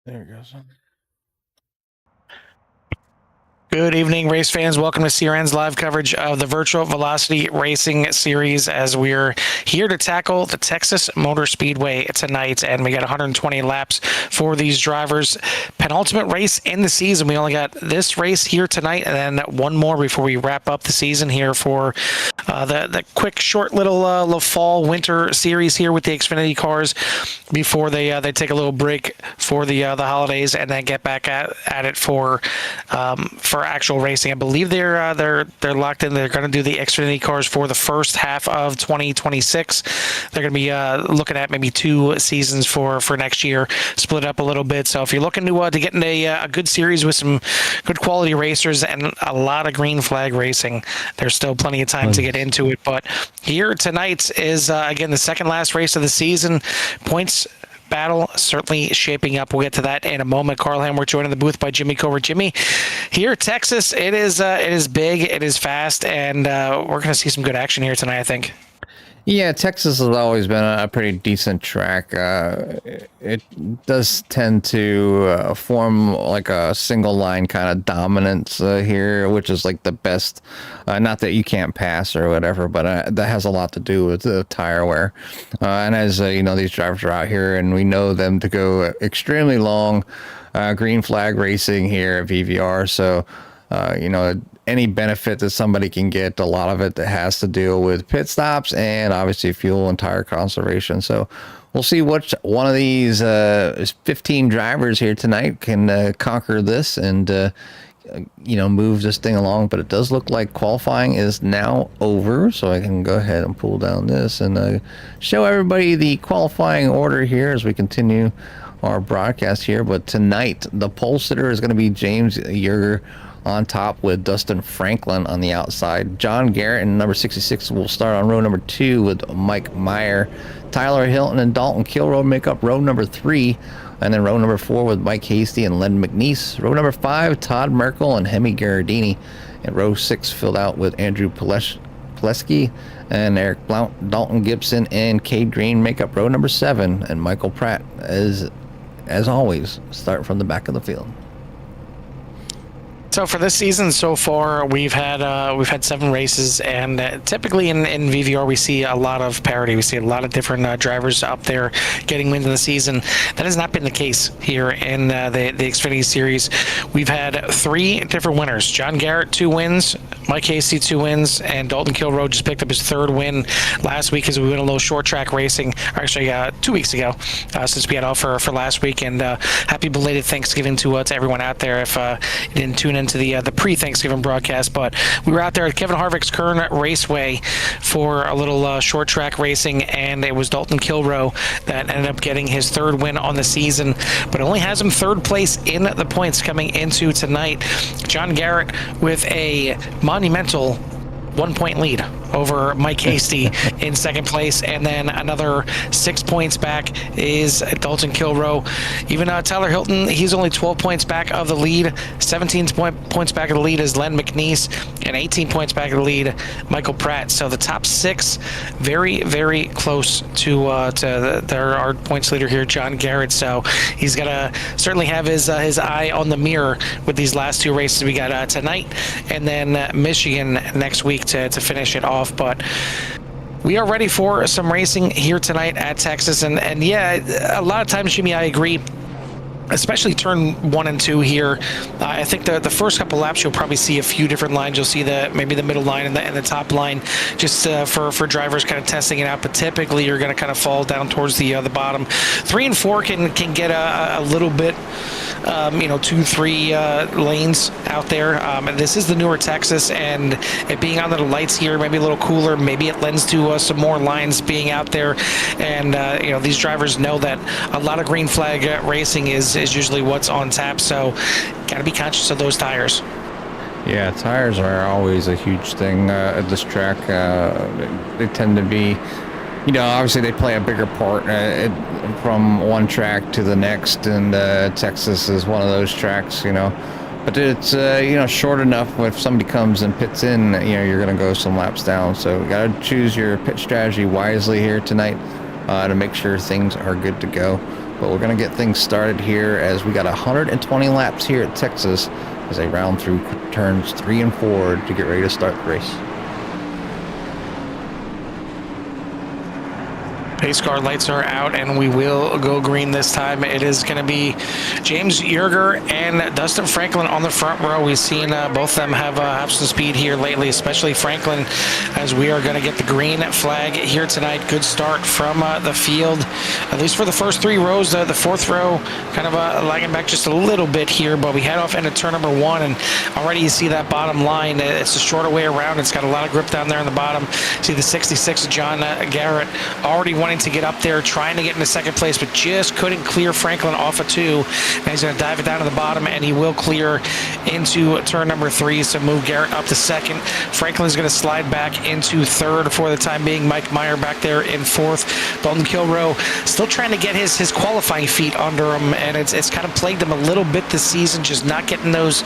There it goes. Good evening, race fans. Welcome to CRN's live coverage of the Virtual Velocity Racing Series as we're here to tackle the Texas Motor Speedway tonight. And we got 120 laps for these drivers. Penultimate race in the season. We only got this race here tonight and then one more before we wrap up the season here for the quick, short little fall winter series here with the Xfinity cars before they take a little break for the holidays and then get back at it for actual racing. I believe they're locked in. They're going to do the Xfinity cars for the first half of 2026. They're going to be looking at maybe 2 seasons for next year, split up a little bit. So if you're looking to get in a good series with some good quality racers and a lot of green flag racing, there's still plenty of time to get into it. But here tonight is again the second last race of the season. Points battle certainly shaping up. We'll get to that in a moment. Carl Ham, we're joined in the booth by Jimmy Cover. Jimmy, here Texas, it is big, it is fast, and we're going to see some good action here tonight, I think. Yeah, Texas has always been a pretty decent track. It does tend to form like a single line kind of dominance here, which is like the best. Not that you can't pass or whatever, but that has a lot to do with the tire wear. And as you know, these drivers are out here, and we know them to go extremely long. Green flag racing here at VVR, so any benefit that somebody can get, a lot of it that has to deal with pit stops and obviously fuel and tire conservation. So we'll see which one of these 15 drivers here tonight can conquer this and move this thing along. But it does look like qualifying is now over, so I can go ahead and pull down this and show everybody the qualifying order here as we continue our broadcast here. But tonight the pole sitter is going to be James Yeager on top with Dustin Franklin on the outside. John Garrett in number 66 will start on row number 2 with Mike Meyer. Tyler Hilton and Dalton Kilroy make up row number 3, and then row number 4 with Mike Hasty and Len McNeese. Row number 5, Todd Merkel and Hemi Garardini. And row 6 filled out with Andrew Pileski and Eric Blount. Dalton Gibson and Cade Green make up row number 7, and Michael Pratt, as always, start from the back of the field. So for this season so far, we've had 7 races, and typically in VVR we see a lot of parity. We see a lot of different drivers up there getting wins in the season. That has not been the case here in the Xfinity Series. We've had 3 different winners. John Garrett 2 wins, Mike Hasty 2 wins, and Dalton Kilroy just picked up his 3rd win last week as we went a little short track racing. Or actually, 2 weeks ago, since we had off for last week. And happy belated Thanksgiving to everyone out there if you didn't tune into the pre-Thanksgiving broadcast. But we were out there at Kevin Harvick's Kern Raceway for a little short track racing, and it was Dalton Kilroy that ended up getting his 3rd win on the season, but it only has him 3rd place in the points coming into tonight. John Garrett with a monumental 1-point lead over Mike Hasty in 2nd place, and then another 6 points back is Dalton Kilroy. Even Tyler Hilton, he's only 12 points back of the lead. 17 points back of the lead is Len McNeese, and 18 points back of the lead, Michael Pratt. So the top 6 very, very close to our points leader here, John Garrett. So he's gonna certainly have his eye on the mirror with these last 2 races we got tonight, and then Michigan next week to finish it off. But we are ready for some racing here tonight at Texas, and yeah, a lot of times, Jimmy, I agree, especially turn 1 and 2 here. I think the first couple laps you'll probably see a few different lines. You'll see maybe the middle line and the top line, just for drivers kind of testing it out. But typically you're going to kind of fall down towards the bottom. 3 and 4 can get a little bit, 2-3 lanes out there. This is the newer Texas, and it being under the lights here, maybe a little cooler. Maybe it lends to some more lines being out there, and these drivers know that a lot of green flag racing is usually what's on tap, so got to be conscious of those tires. Yeah, tires are always a huge thing at this track. They tend to be, obviously they play a bigger part from one track to the next, and Texas is one of those tracks, but it's short enough if somebody comes and pits in, you're going to go some laps down. So you got to choose your pit strategy wisely here tonight to make sure things are good to go. But we're going to get things started here as we got 120 laps here at Texas as they round through turns 3 and 4 to get ready to start the race. Pace car lights are out, and we will go green this time. It is going to be James Yerger and Dustin Franklin on the front row. We've seen both of them have some speed here lately, especially Franklin, as we are going to get the green flag here tonight. Good start from the field, at least for the first 3 rows. The fourth row kind of lagging back just a little bit here, but we head off into turn number 1, and already you see that bottom line. It's a shorter way around. It's got a lot of grip down there in the bottom. See the 66 John Garrett already wanting to get up there, trying to get into second place, but just couldn't clear Franklin off of 2. And he's going to dive it down to the bottom, and he will clear into turn number 3, so move Garrett up to second. Franklin's going to slide back into third for the time being. Mike Meyer back there in 4th. Dalton Kilroe still trying to get his qualifying feet under him, and it's kind of plagued him a little bit this season, just not getting those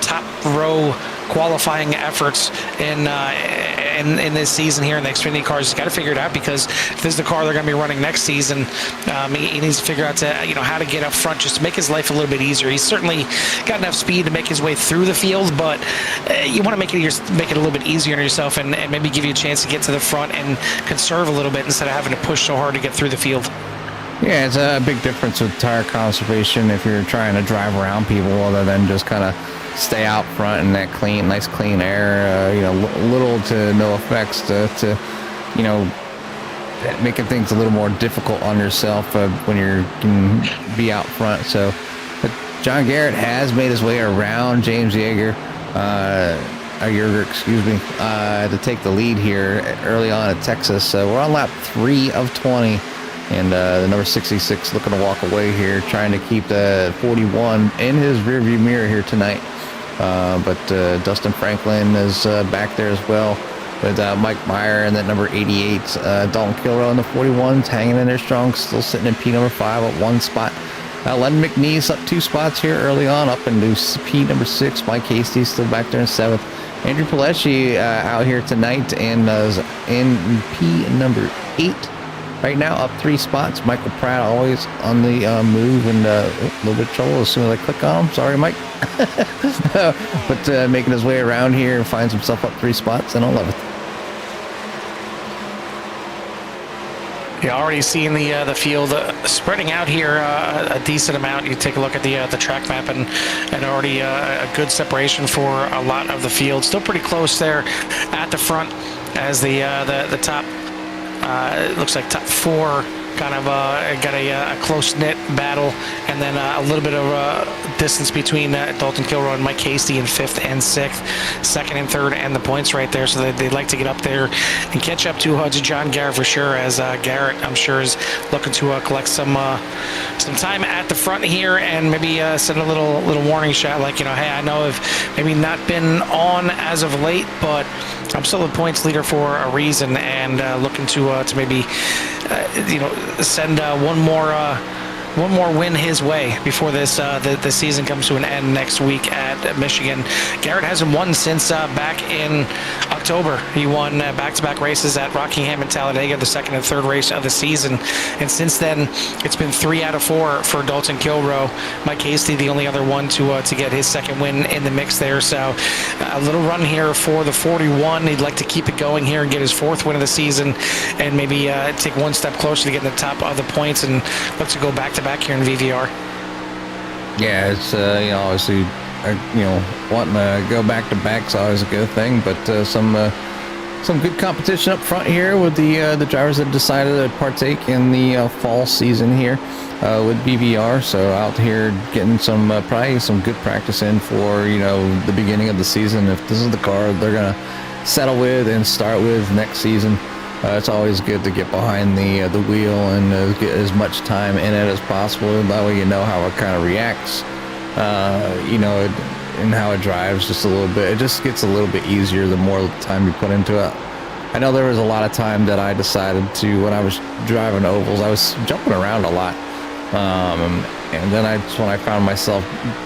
top row qualifying efforts in this season here in the Xfinity cars. He's got to figure it out, because if this is the car they're going to be running next season, he needs to figure out how to get up front just to make his life a little bit easier. He's certainly got enough speed to make his way through the field, but you want to make it a little bit easier on yourself, and maybe give you a chance to get to the front and conserve a little bit instead of having to push so hard to get through the field. Yeah, it's a big difference with tire conservation if you're trying to drive around people other than just kind of stay out front in that nice clean air. Little to no effects to making things a little more difficult on yourself when you can be out front. So, but John Garrett has made his way around James Yerger, to take the lead here early on at Texas. So we're on lap 3 of 20. And the number 66 looking to walk away here, trying to keep the 41 in his rearview mirror here tonight. But Dustin Franklin is back there as well, with Mike Meyer and that number 88. Dalton Kilroe in the 41s hanging in there strong, still sitting in P number 5 at 1 spot. Len McNeese up 2 spots here early on, up into P number 6. Mike Hasty still back there in 7th. Andrew Pilecki out here tonight and in P number 8. Right now, up 3 spots. Michael Pratt always on the move, and a little bit of trouble as soon as I click on him. Sorry, Mike. But making his way around here, finds himself up 3 spots and 11th. Yeah, already seeing the field spreading out here a decent amount. You take a look at the track map, and already a good separation for a lot of the field. Still pretty close there at the front, as the top. It looks like top 4 kind of got a close-knit battle, and then a little bit of distance between Dalton Kilroe and Mike Hasty in 5th and 6th, 2nd and 3rd, and the points right there. So they'd like to get up there and catch up to John Garrett for sure, as Garrett, I'm sure, is looking to collect some time at the front here, and maybe send a little warning shot, like, hey, I know I've maybe not been on as of late, but I'm still the points leader for a reason, and looking to maybe send one more win his way before the season comes to an end next week at Michigan. Garrett hasn't won since back in October. He won back-to-back races at Rockingham and Talladega, the 2nd and 3rd race of the season, and since then it's been 3 out of 4 for Dalton Kilroe. Mike Hasty, the only other one to get his 2nd win in the mix there. So a little run here for the 41. He'd like to keep it going here and get his 4th win of the season, and maybe take one step closer to getting the top of the points, and look to go back-to-back here in VVR. Yeah, it's obviously wanting to go back-to-back is always a good thing, but some good competition up front here with the drivers that decided to partake in the fall season here with VVR. So out here getting probably some good practice in for the beginning of the season. If this is the car they're gonna settle with and start with next season, it's always good to get behind the wheel and get as much time in it as possible. That way you know how it kind of reacts, and how it drives just a little bit. It just gets a little bit easier the more time you put into it. I know there was a lot of time that I decided to, when I was driving ovals, I was jumping around a lot. And then when I found myself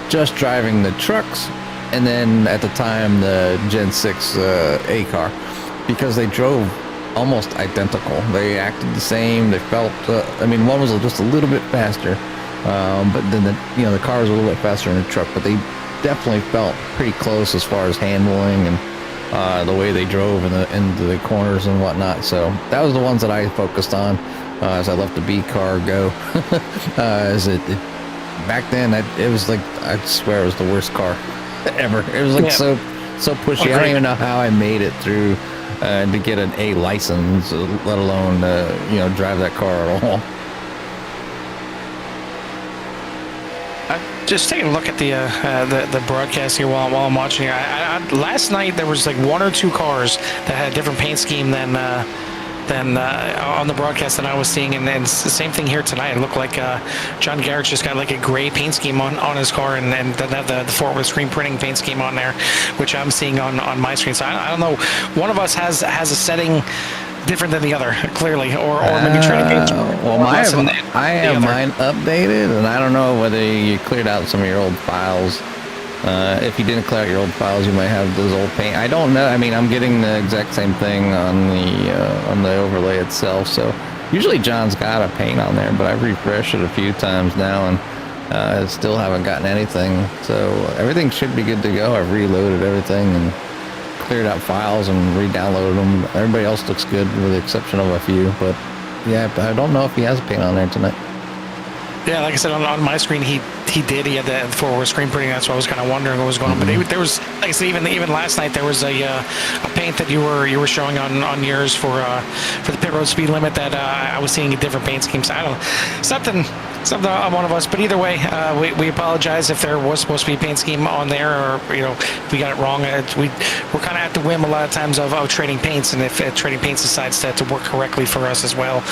just driving the trucks, and then at the time the Gen 6 A car, because they drove almost identical. They acted the same. They felt. I mean, one was just a little bit faster, but then the car was a little bit faster in the truck. But they definitely felt pretty close as far as handling and the way they drove into the corners and whatnot. So that was the ones that I focused on as I let the B car go. Back then, it was like, I swear it was the worst car ever. It was like so pushy. I don't even know how I made it through to get an A license, let alone drive that car at all. Just taking a look at the broadcast here while I'm watching here. Last night there was like 1 or 2 cars that had a different paint scheme than on the broadcast that I was seeing, and it's the same thing here tonight. It looked like John Garrett just got like a gray paint scheme on his car, and then have the forward screen printing paint scheme on there, which I'm seeing on my screen. So I don't know. One of us has a setting different than the other, clearly, or maybe trading paint. Well, I have mine updated, and I don't know whether you cleared out some of your old files. If you didn't clear out your old files, you might have those old paint. I don't know. I mean, I'm getting the exact same thing on the overlay itself. So usually John's got a paint on there, but I've refreshed it a few times now, and I still haven't gotten anything. So everything should be good to go. I've reloaded everything and cleared out files and re-downloaded them. Everybody else looks good with the exception of a few, but yeah, I don't know if he has paint on there tonight. Yeah, like I said, on my screen, he did. He had the forward screen printing. That's why I was kind of wondering what was going on. But there was, like I said, even last night there was a paint that you were showing on yours for the pit road speed limit that I was seeing a different paint scheme. So I don't know, something on one of us. But either way, we apologize if there was supposed to be a paint scheme on there, or if we got it wrong. We're kind of at the whim a lot of times of trading paints, and if trading paints decides to work correctly for us as well,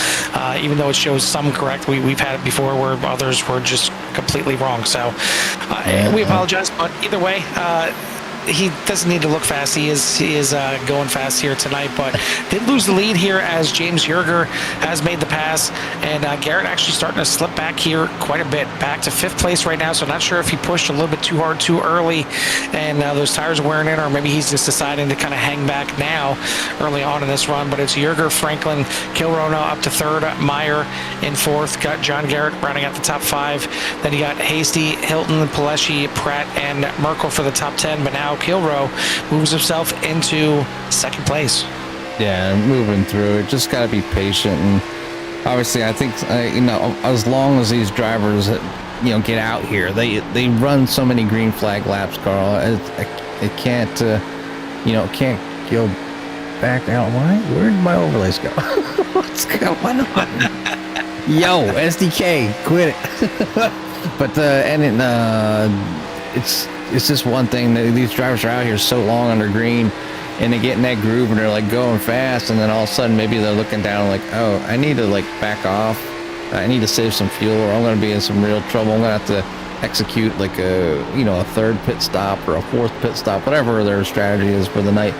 even though it shows some correct, we've had it before where others were just completely wrong. So we apologize, but either way, he doesn't need to look fast. He is going fast here tonight, but did lose the lead here as James Yerger has made the pass, and Garrett actually starting to slip back here quite a bit, back to 5th place right now. So not sure if he pushed a little bit too hard too early, and those tires are wearing in, or maybe he's just deciding to kind of hang back now early on in this run. But it's Yerger, Franklin, Kilrona up to 3rd, Meyer in 4th, got John Garrett rounding out the top 5. Then you got Hasty, Hilton, Paleshi, Pratt, and Merkel for the top 10, but now Kilroe moves himself into 2nd place. Yeah, moving through it. Just got to be patient, and obviously, I think as long as these drivers, get out here, they run so many green flag laps, Carl. It can't, can't go back out. Where did my overlays go? What's going on? Yo, SDK, quit it. But it's just one thing that these drivers are out here so long under green, and they get in that groove and they're like going fast, and then all of a sudden maybe they're looking down like, oh, I need to like back off. I need to save some fuel, or I'm going to be in some real trouble. I'm going to have to execute like a 3rd pit stop or a 4th pit stop, whatever their strategy is for the night.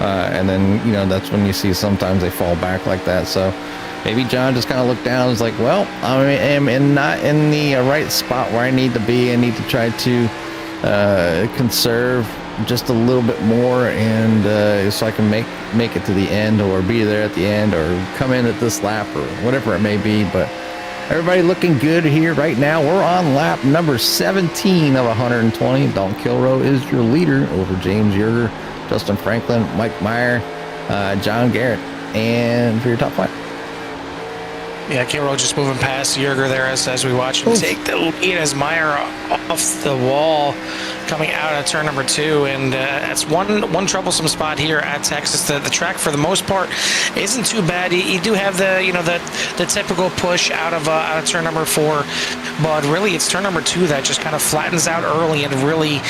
And then that's when you see sometimes they fall back like that. So maybe John just kind of looked down and was like, well, I am not in the right spot where I need to be. I need to try to conserve just a little bit more, and so I can make it to the end, or be there at the end, or come in at this lap, or whatever it may be. But everybody looking good here right now. We're on lap number 17 of 120. Dalton Kilroe is your leader over James Yerger, Justin Franklin, Mike Meyer, John Garrett, and for your top 5. Yeah, Kilroe just moving past Yerger there as we watch him take the lead as Meyer off the wall coming out of turn number 2, and that's one troublesome spot here at Texas. The track for the most part isn't too bad. You do have the typical push out of turn number 4, but really it's turn number 2 that just kind of flattens out early, and really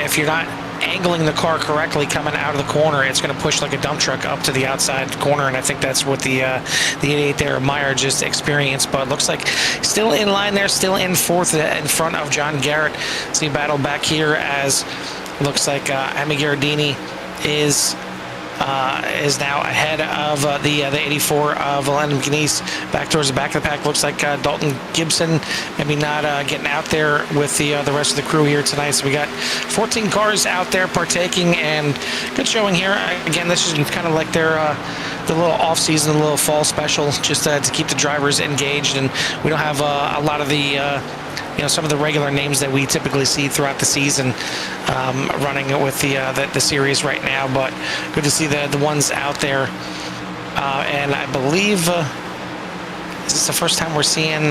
if you're not angling the car correctly coming out of the corner, it's going to push like a dump truck up to the outside corner, and I think that's what the 88 there, Meyer, just experienced. But looks like still in line there, still in 4th in front of John Garrett. See battle back here as looks like Amy Gherardini is now ahead of the 84 of Valentine McNeese back towards the back of the pack. Looks like Dalton Gibson maybe not getting out there with the rest of the crew here tonight. So we got 14 cars out there partaking, and good showing here. Again, this is kind of like their the little off season, the little fall special, just to keep the drivers engaged, and we don't have a lot of the some of the regular names that we typically see throughout the season running with the series right now. But good to see the ones out there, and I believe. This is the first time we're seeing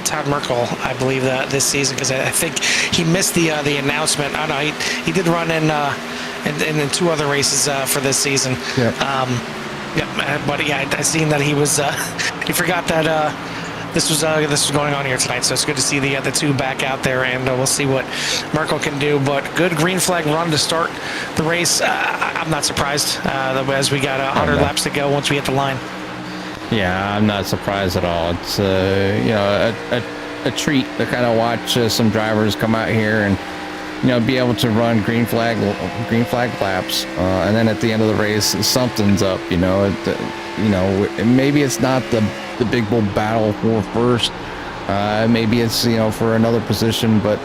Todd Merkel, I believe, this season, because I think he missed the announcement. Oh no, he did run in 2 other races for this season. Yep. But yeah, I seen that he was he forgot that this was going on here tonight. So it's good to see the 2 back out there, and we'll see what Merkel can do. But good green flag run to start the race. I'm not surprised as we got 100 laps to go once we hit the line. Yeah, I'm not surprised at all. It's a treat to kind of watch some drivers come out here and be able to run green flag laps, and then at the end of the race something's up. Maybe it's not the big bull battle for first. Maybe it's for another position, but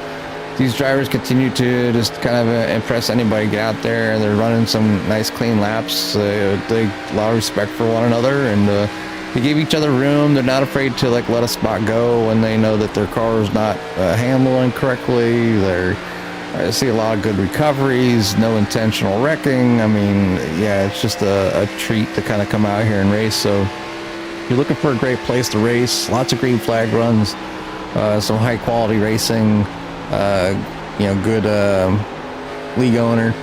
these drivers continue to just kind of impress anybody. Get out there and they're running some nice clean laps. They a lot of respect for one another, and they give each other room. They're not afraid to let a spot go when they know that their car is not handling correctly. I see a lot of good recoveries, no intentional wrecking. I mean, yeah, it's just a treat to kind of come out here and race. So if you're looking for a great place to race, lots of green flag runs, some high quality racing, good league owner,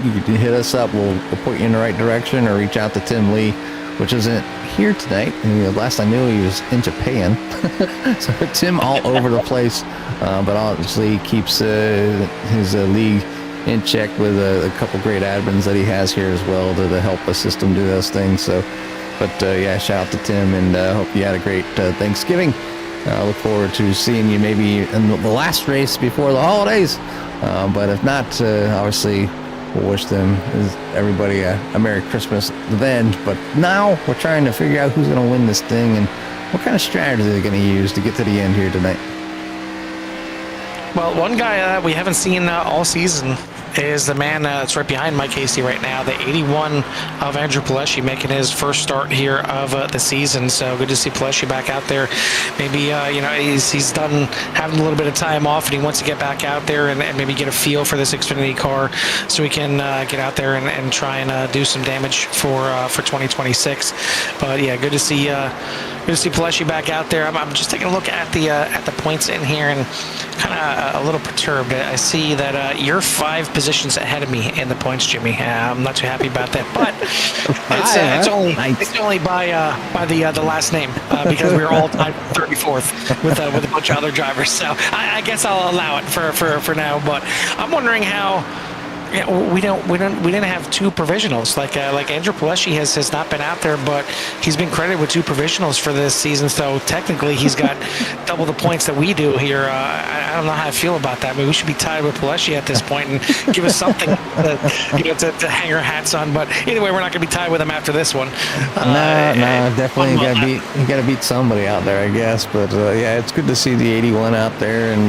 you can hit us up. We'll point you in the right direction, or reach out to Tim Lee, which isn't here tonight. Last I knew, he was in Japan. So Tim all over the place, but obviously keeps his league in check with a couple great admins that he has here as well to help assist him do those things. So, but yeah, shout out to Tim, and hope you had a great Thanksgiving. Look forward to seeing you maybe in the last race before the holidays. But if not, obviously, we'll wish everybody a Merry Christmas then. But now we're trying to figure out who's going to win this thing and what kind of strategy they're going to use to get to the end here tonight. Well, one guy we haven't seen all season is the man that's right behind Mike Hasty right now, the 81 of Andrew Paleschi, making his first start here of the season. So good to see Paleschi back out there. Maybe he's done having a little bit of time off, and he wants to get back out there and maybe get a feel for this Xfinity car, so he can get out there and try and do some damage for 2026. But yeah, good to see Paleschi back out there. I'm just taking a look at the points in here, and kind of a little perturbed. I see that you're 5 positions ahead of me in the points, Jimmy. I'm not too happy about that, but it's only by the last name, because we were all tied 34th with a bunch of other drivers. So I guess I'll allow it for now. But I'm wondering how. Yeah, we didn't have 2 provisionals like Andrew Paleschi has not been out there, but he's been credited with 2 provisionals for this season. So technically, he's got double the points that we do here. I don't know how I feel about that. I mean, we should be tied with Paleschi at this point and give us something to hang our hats on. But either way, we're not going to be tied with him after this one. No, definitely you got to beat somebody out there, I guess. But yeah, it's good to see the 81 out there and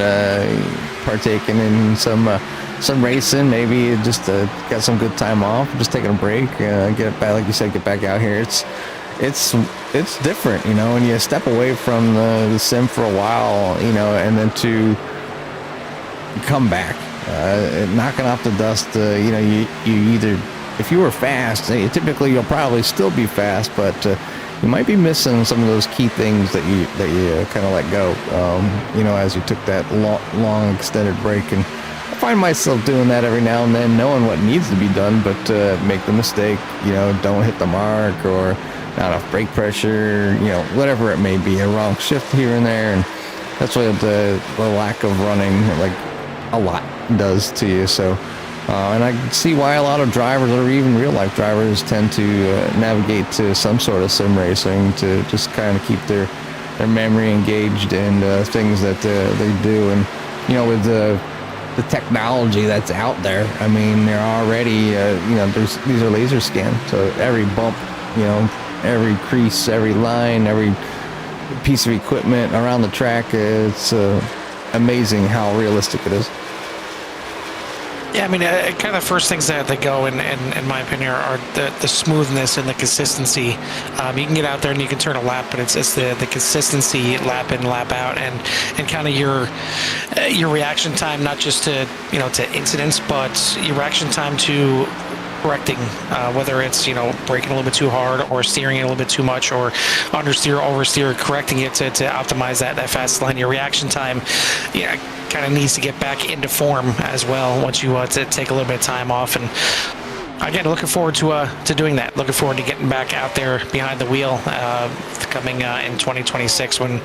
partaking in some racing, maybe just got some good time off, just taking a break, get back, like you said, get back out here. It's different, when you step away from the sim for a while, and then to come back, knocking off the dust. You either, if you were fast, typically you'll probably still be fast, but you might be missing some of those key things that you kind of let go, as you took that long extended break. And find myself doing that every now and then, knowing what needs to be done, but make the mistake, don't hit the mark, or not enough brake pressure, whatever it may be, a wrong shift here and there. And that's what the lack of running, like, a lot does to you. So and I can see why a lot of drivers, or even real life drivers, tend to navigate to some sort of sim racing to just kind of keep their memory engaged in things that they do. And with the technology that's out there, I mean, they're already these are laser scanned, so every bump, every crease, every line, every piece of equipment around the track, it's amazing how realistic it is. Yeah, I mean, kind of the first things that go in my opinion, are the smoothness and the consistency. You can get out there and you can turn a lap, but it's the consistency, lap in, lap out, and kind of your reaction time, not just to to incidents, but your reaction time to correcting, whether it's braking a little bit too hard or steering it a little bit too much or understeer, oversteer, correcting it to optimize that fast line. Your reaction time, kind of needs to get back into form as well once you to take a little bit of time off. And again, looking forward to doing that. Looking forward to getting back out there behind the wheel coming in 2026 when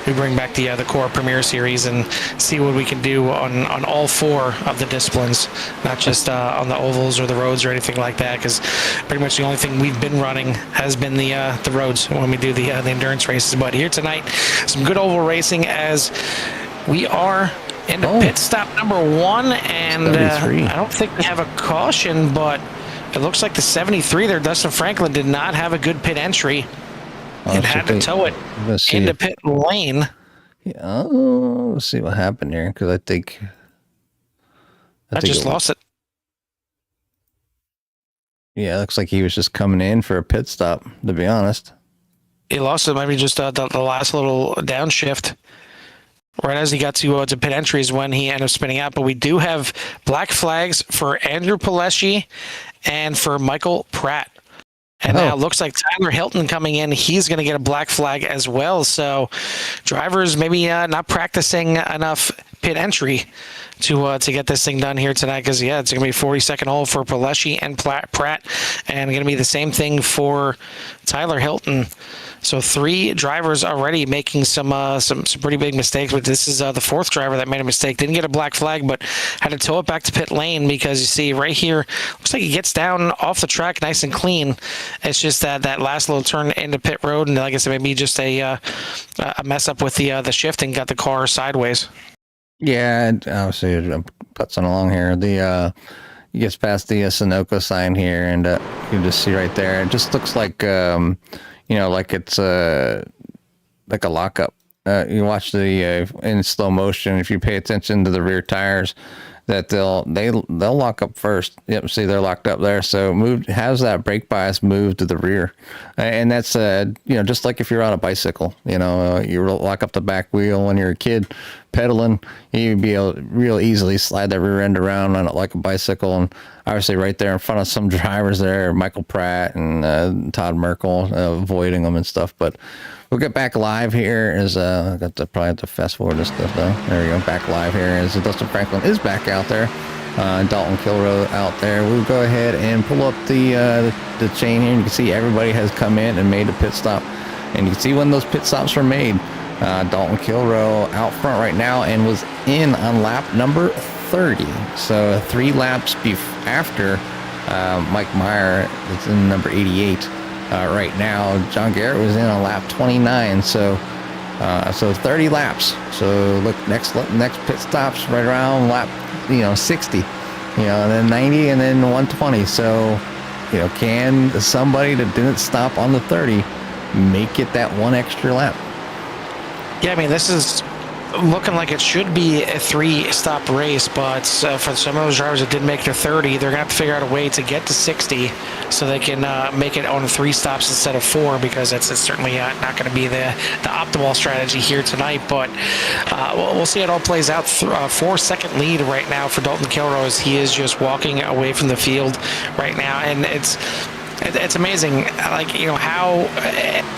we bring back the Core Premier Series and see what we can do on all four of the disciplines, not just on the ovals or the roads or anything like that, because pretty much the only thing we've been running has been the roads when we do the endurance races. But here tonight, some good oval racing as we are into pit stop number 1, and I don't think we have a caution, but it looks like the 73 there, Dustin Franklin, did not have a good pit entry and had to tow it into pit lane. Yeah, let's see what happened here, because I think just lost it. Yeah, it looks like he was just coming in for a pit stop, to be honest. He lost it, maybe just the last little downshift. Right as he got to pit entries when he ended up spinning out. But we do have black flags for Andrew Pileshi and for Michael Pratt. And now it looks like Tyler Hilton coming in. He's going to get a black flag as well. So drivers maybe not practicing enough pit entry to get this thing done here tonight, because it's going to be 42nd hole for Pileshi and Pratt, and going to be the same thing for Tyler Hilton. So 3 drivers already making some pretty big mistakes, but this is the 4th driver that made a mistake. Didn't get a black flag, but had to tow it back to pit lane, because you see right here, looks like he gets down off the track nice and clean. It's just that last little turn into pit road, and like I said, maybe just a mess up with the shifting, got the car sideways. Yeah, and obviously I'm putzing along here. He gets past the Sunoco sign here, and you can just see right there. It just looks like like it's like a lockup. You watch the in slow motion. If you pay attention to the rear tires, that they'll lock up first. Yep, see, they're locked up there. So has that brake bias move to the rear, and that's just like if you're on a bicycle. You lock up the back wheel when you're a kid pedaling, you'd be able to real easily slide that rear end around on it like a bicycle. And obviously right there in front of some drivers there, Michael Pratt and Todd Merkel, avoiding them and stuff. But we'll get back live here as I got to probably have to fast forward this stuff though. There we go, back live here as Dustin Franklin is back out there. Dalton Kilroe out there. We'll go ahead and pull up the chain here. You can see everybody has come in and made a pit stop, and you can see when those pit stops were made. Dalton Kilroe out front right now and was in on lap number 30. So 3 laps after Mike Meyer is in number 88 right now. John Garrett was in on lap 29. So 30 laps. So look, next pit stops right around lap 60. And then 90 and then 120. So can somebody that didn't stop on the 30 make it that one extra lap? Yeah, I mean, this is looking like it should be a 3-stop race, but for some of those drivers that didn't make their 30, they're going to have to figure out a way to get to 60 so they can make it on 3 stops instead of 4, because it's certainly not going to be the optimal strategy here tonight. But we'll see how it all plays out. 4-second lead right now for Dalton Kilroe as he is just walking away from the field right now, and it's amazing, how,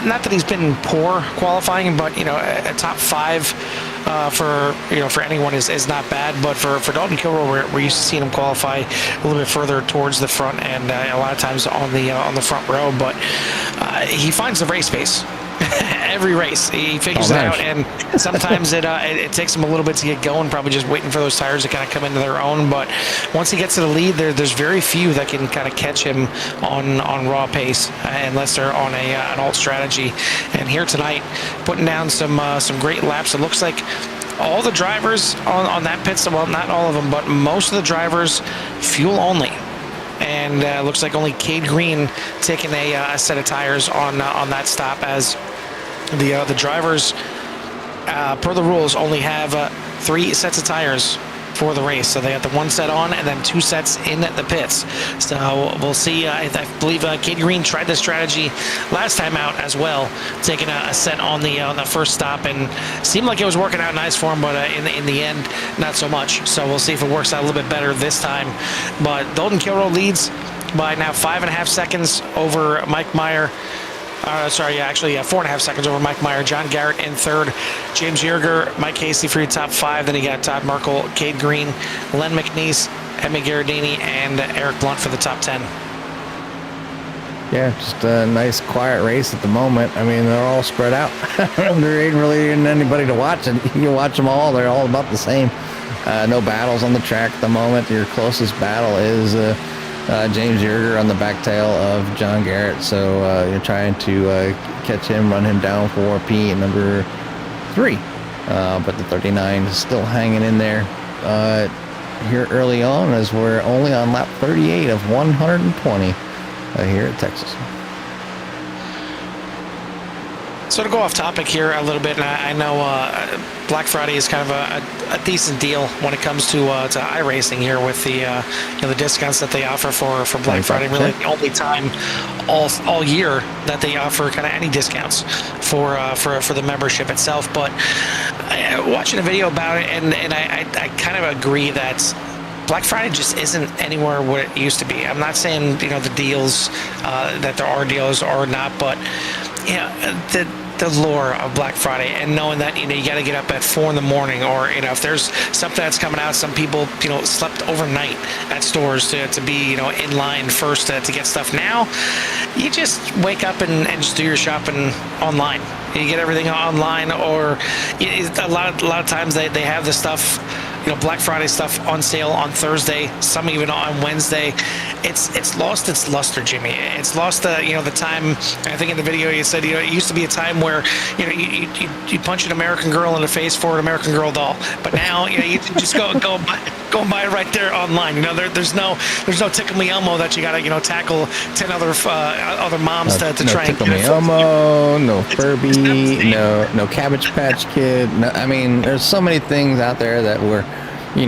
not that he's been poor qualifying, but a top 5 for anyone is not bad. But for Dalton Kilroe, we're used to seeing him qualify a little bit further towards the front, and a lot of times on the front row. But he finds the race pace. Every race he figures it out, and sometimes it takes him a little bit to get going, probably just waiting for those tires to kind of come into their own. But once he gets to the lead, there's very few that can kind of catch him on raw pace unless they're on an alt strategy. And here tonight, putting down some great laps. It looks like all the drivers on that pit stop, well, not all of them, but most of the drivers fuel only. And looks like only Cade Green taking a set of tires on that stop, as the drivers, per the rules, only have 3 sets of tires for the race. So they got the 1 set on and then 2 sets in the pits. So we'll see. I believe Katie Green tried this strategy last time out as well, taking a set on the first stop, and seemed like it was working out nice for him, but in the end, not so much. So we'll see if it works out a little bit better this time. But Dalton Kilroe leads by now 5.5 seconds over Mike Meyer. 4.5 seconds over Mike Meyer. John Garrett in third. James Yerger, Mike Casey for your top 5. Then you got Todd Merkel, Cade Green, Len McNeese, Emmy Garradini, and Eric Blunt for the top 10. Yeah, just a nice quiet race at the moment. I mean, they're all spread out. There ain't really anybody to watch, and you can watch them all. They're all about the same. No battles on the track at the moment. Your closest battle is James Yerger on the back tail of John Garrett. So you're trying to catch him, run him down for P at number 3. But the 39 is still hanging in there here early on, as we're only on lap 38 of 120 here at Texas. So to go off topic here a little bit, and I know Black Friday is kind of a decent deal when it comes to iRacing here with the the discounts that they offer for Black Friday. Really, the only time all year that they offer kind of any discounts for the membership itself. But watching a video about it, and I kind of agree that Black Friday just isn't anywhere what it used to be. I'm not saying the deals that there are deals or not, but the lure of Black Friday, and knowing that you got to get up at 4 in the morning, or if there's something that's coming out, some people slept overnight at stores to be in line first to get stuff. Now you just wake up and just do your shopping online. You get everything online, or a lot of times they have the stuff, Black Friday stuff on sale on Thursday, some even on Wednesday. It's lost its luster, Jimmy. It's lost the time. I think in the video you said it used to be a time where you punch an American Girl in the face for an American Girl doll, but now you can just go and buy it right there online. There's no Tickle Me Elmo that you gotta tackle 10 other moms to try and Tickle Me Elmo, no Furby, no Cabbage Patch Kid. No, I mean, there's so many things out there that we're you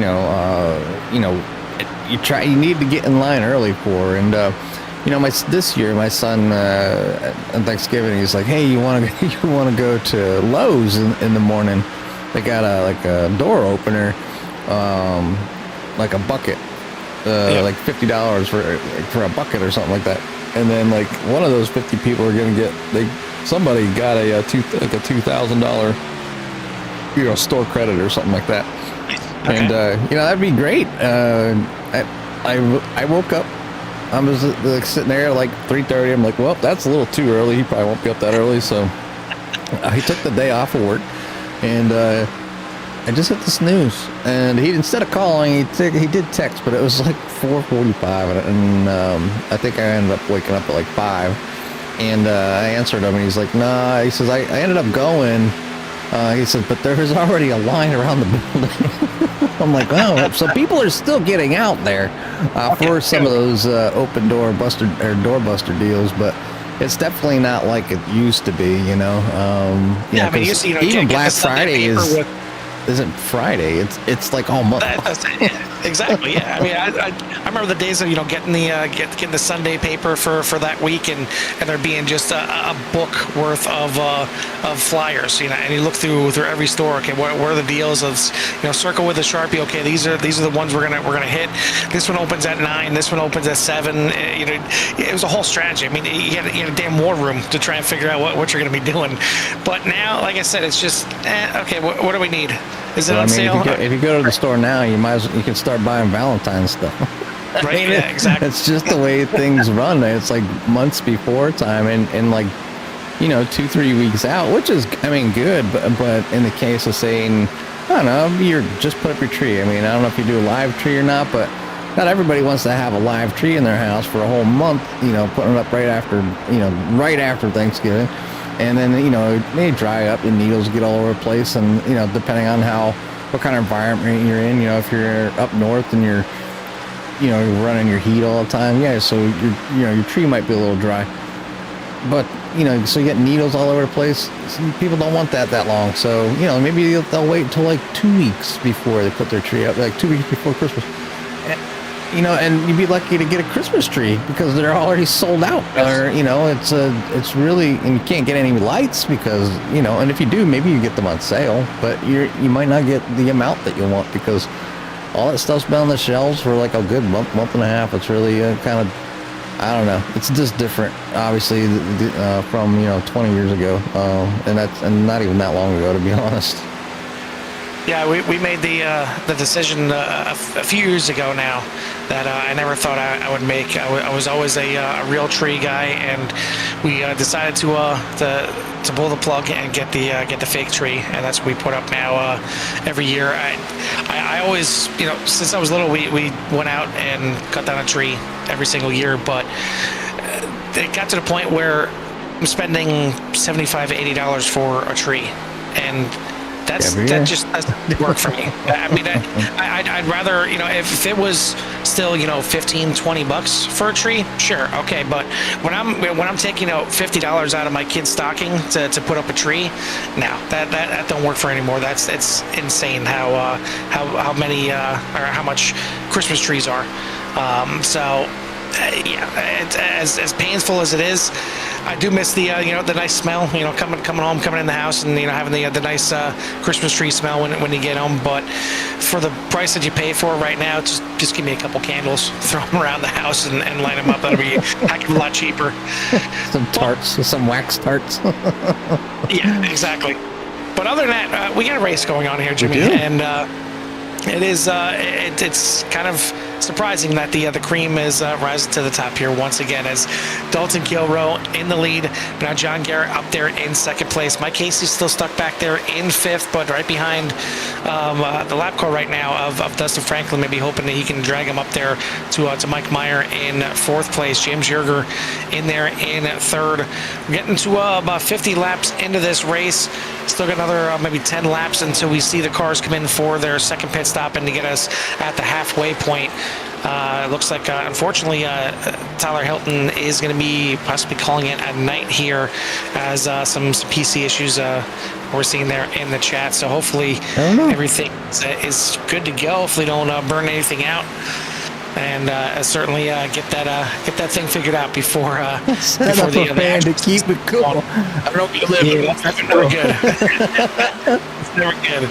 need to get in line early for. And this year my son on Thanksgiving, he's like, hey, you want to go to Lowe's in the morning? They got a door opener, like a bucket, like $50 for a bucket or something like that. And then like one of those 50 people are gonna get somebody got a $2,000 store credit or something like that. Okay. And that'd be great. I woke up, I was sitting there at like 3:30. I'm like, well, that's a little too early. He probably won't be up that early. So he took the day off of work, and I just hit the snooze. And instead of calling, he did text, but it was like 4:45, and I think I ended up waking up at like 5. And I answered him, and he's like, nah. He says, I ended up going. He said, but there was already a line around the building. I'm like, oh, so people are still getting out there for some of those open door buster or doorbuster deals, but it's definitely not like it used to be, Yeah, I mean, even Black Friday isn't Friday. It's like all month. Exactly. Yeah. I mean, I remember the days of getting the Sunday paper for that week, and there being just a book worth of flyers. And you look through every store. Okay, what are the deals? Of circle with a Sharpie. Okay, these are the ones we're gonna hit. This one opens at 9. This one opens at 7. It was a whole strategy. I mean, you had a damn war room to try and figure out what you're gonna be doing. But now, like I said, it's just okay. What do we need? Is it on sale? If you go to the store now, you can start buying Valentine's stuff. Right, yeah, exactly. It's just the way things run. It's like months before time, and like 2-3 weeks out, which is good. But in the case of saying, I don't know, you're just put up your tree. I mean, I don't know if you do a live tree or not, but not everybody wants to have a live tree in their house for a whole month. Putting it up right after Thanksgiving. And then, they dry up and needles get all over the place. And, depending on what kind of environment you're in, if you're up north and you're running your heat all the time. Yeah. So your tree might be a little dry. but so you get needles all over the place. Some people don't want that long, so maybe they'll wait until like 2 weeks before they put their tree up, like 2 weeks before Christmas. And you'd be lucky to get a Christmas tree because they're already sold out. Or it's really, and you can't get any lights because and if you do, maybe you get them on sale, but you might not get the amount that you want because all that stuff's been on the shelves for like a good month and a half. It's really kind of, I don't know. It's just different, obviously, from 20 years ago, and not even that long ago, to be honest. Yeah, we made the decision a few years ago now that I never thought I would make. I was always a real tree guy, and we decided to pull the plug and get the fake tree, and that's what we put up now every year. I always, since I was little, we went out and cut down a tree every single year, but it got to the point where I'm spending $75, $80 for a tree, and that just doesn't work for me. I mean, I'd rather, if it was still, $15-$20 for a tree, sure, okay. But when I'm taking out $50 out of my kid's stocking to put up a tree, no, that don't work for anymore. It's insane how many or how much Christmas trees are. Yeah, as painful as it is, I do miss the the nice smell, coming home, coming in the house, and having the nice Christmas tree smell when you get home. But for the price that you pay for it right now, just give me a couple candles, throw them around the house, and light them up. That'll be a heck of a lot cheaper. Some tarts, some wax tarts. Yeah, exactly. But other than that, we got a race going on here, Jimmy, and it is it's kind of surprising that the cream is rising to the top here once again as Dalton Kilroe in the lead. Now John Garrett up there in second place. Mike Casey's still stuck back there in fifth, but right behind the lap car right now of Dustin Franklin, maybe hoping that he can drag him up there to Mike Meyer in fourth place. James Yerger in there in third. We're getting to about 50 laps into this race. Still got another maybe 10 laps until we see the cars come in for their second pit stop and to get us at the halfway point. It looks like, unfortunately, Tyler Hilton is going to be possibly calling it a night here as some PC issues we're seeing there in the chat. So hopefully everything is good to go. Hopefully don't burn anything out. And certainly get that thing figured out before the fan to keep it cool. I don't know if you live. Yeah, that's never good. It's never good.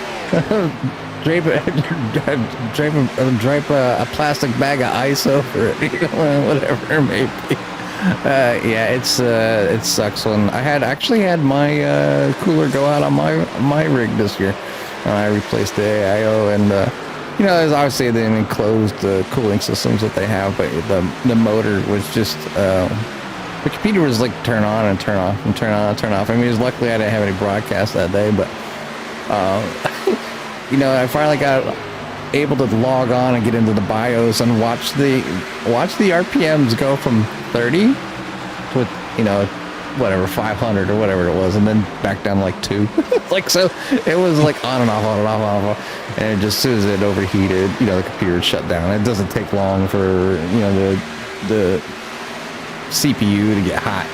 Drape a plastic bag of ice over it, whatever it may be. Yeah, it sucks when I actually had my cooler go out on my rig this year. I replaced the AIO and. There's obviously the enclosed cooling systems that they have, but the motor was just the computer was like turn on and turn off and turn on and turn off. I mean, luckily I didn't have any broadcast that day, but I finally got able to log on and get into the BIOS and watch the RPMs go from 30 to whatever 500 or whatever it was, and then back down to like 2. Like, so it was like on and off, and just as soon as it overheated, the computer shut down. It doesn't take long for the CPU to get hot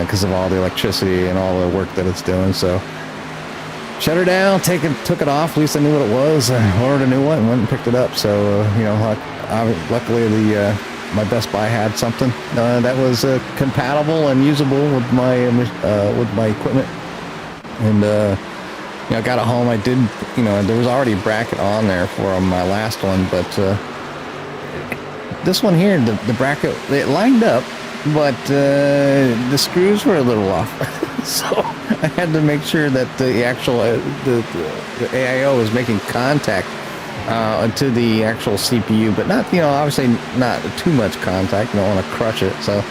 because of all the electricity and all the work that it's doing. So shut her down, took it off. At least I knew what it was. I ordered a new one and went and picked it up. So luckily my Best Buy had something that was compatible and usable with my equipment, and I got it home. I did, there was already a bracket on there for my last one, but this one here, the bracket, it lined up, but the screws were a little off. So I had to make sure that the actual the AIO was making contact to the actual CPU, but not, obviously not too much contact. You don't want to crush it. So,